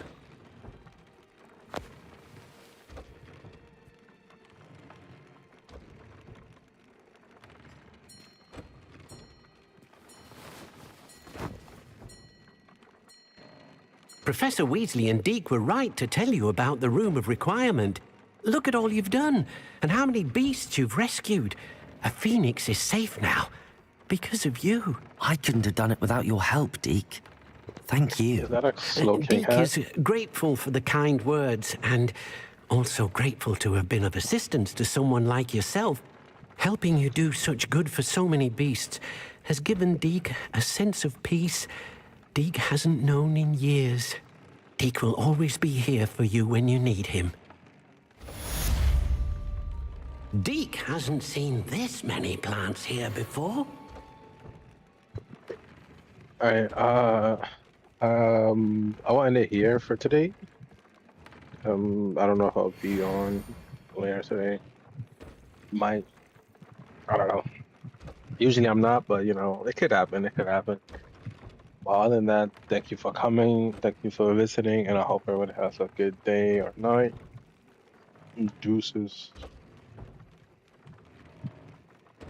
Professor Weasley and Deke were right to tell you about the Room of Requirement. Look at all you've done, and how many beasts you've rescued. A phoenix is safe now, because of you.
I couldn't have done it without your help, Deke. Thank you.
Is that a slow
Deke
hat?
is grateful for the kind words, and also grateful to have been of assistance to someone like yourself. Helping you do such good for so many beasts has given Deke a sense of peace Deke hasn't known in years. Deke will always be here for you when you need him. Deke hasn't seen this many plants here before.
Alright, I want to end it here for today. I don't know if I'll be on later today. Might. I don't know. Usually I'm not, but you know, it could happen. It could happen. But other than that, thank you for coming. Thank you for visiting, and I hope everyone has a good day or night. Deuces.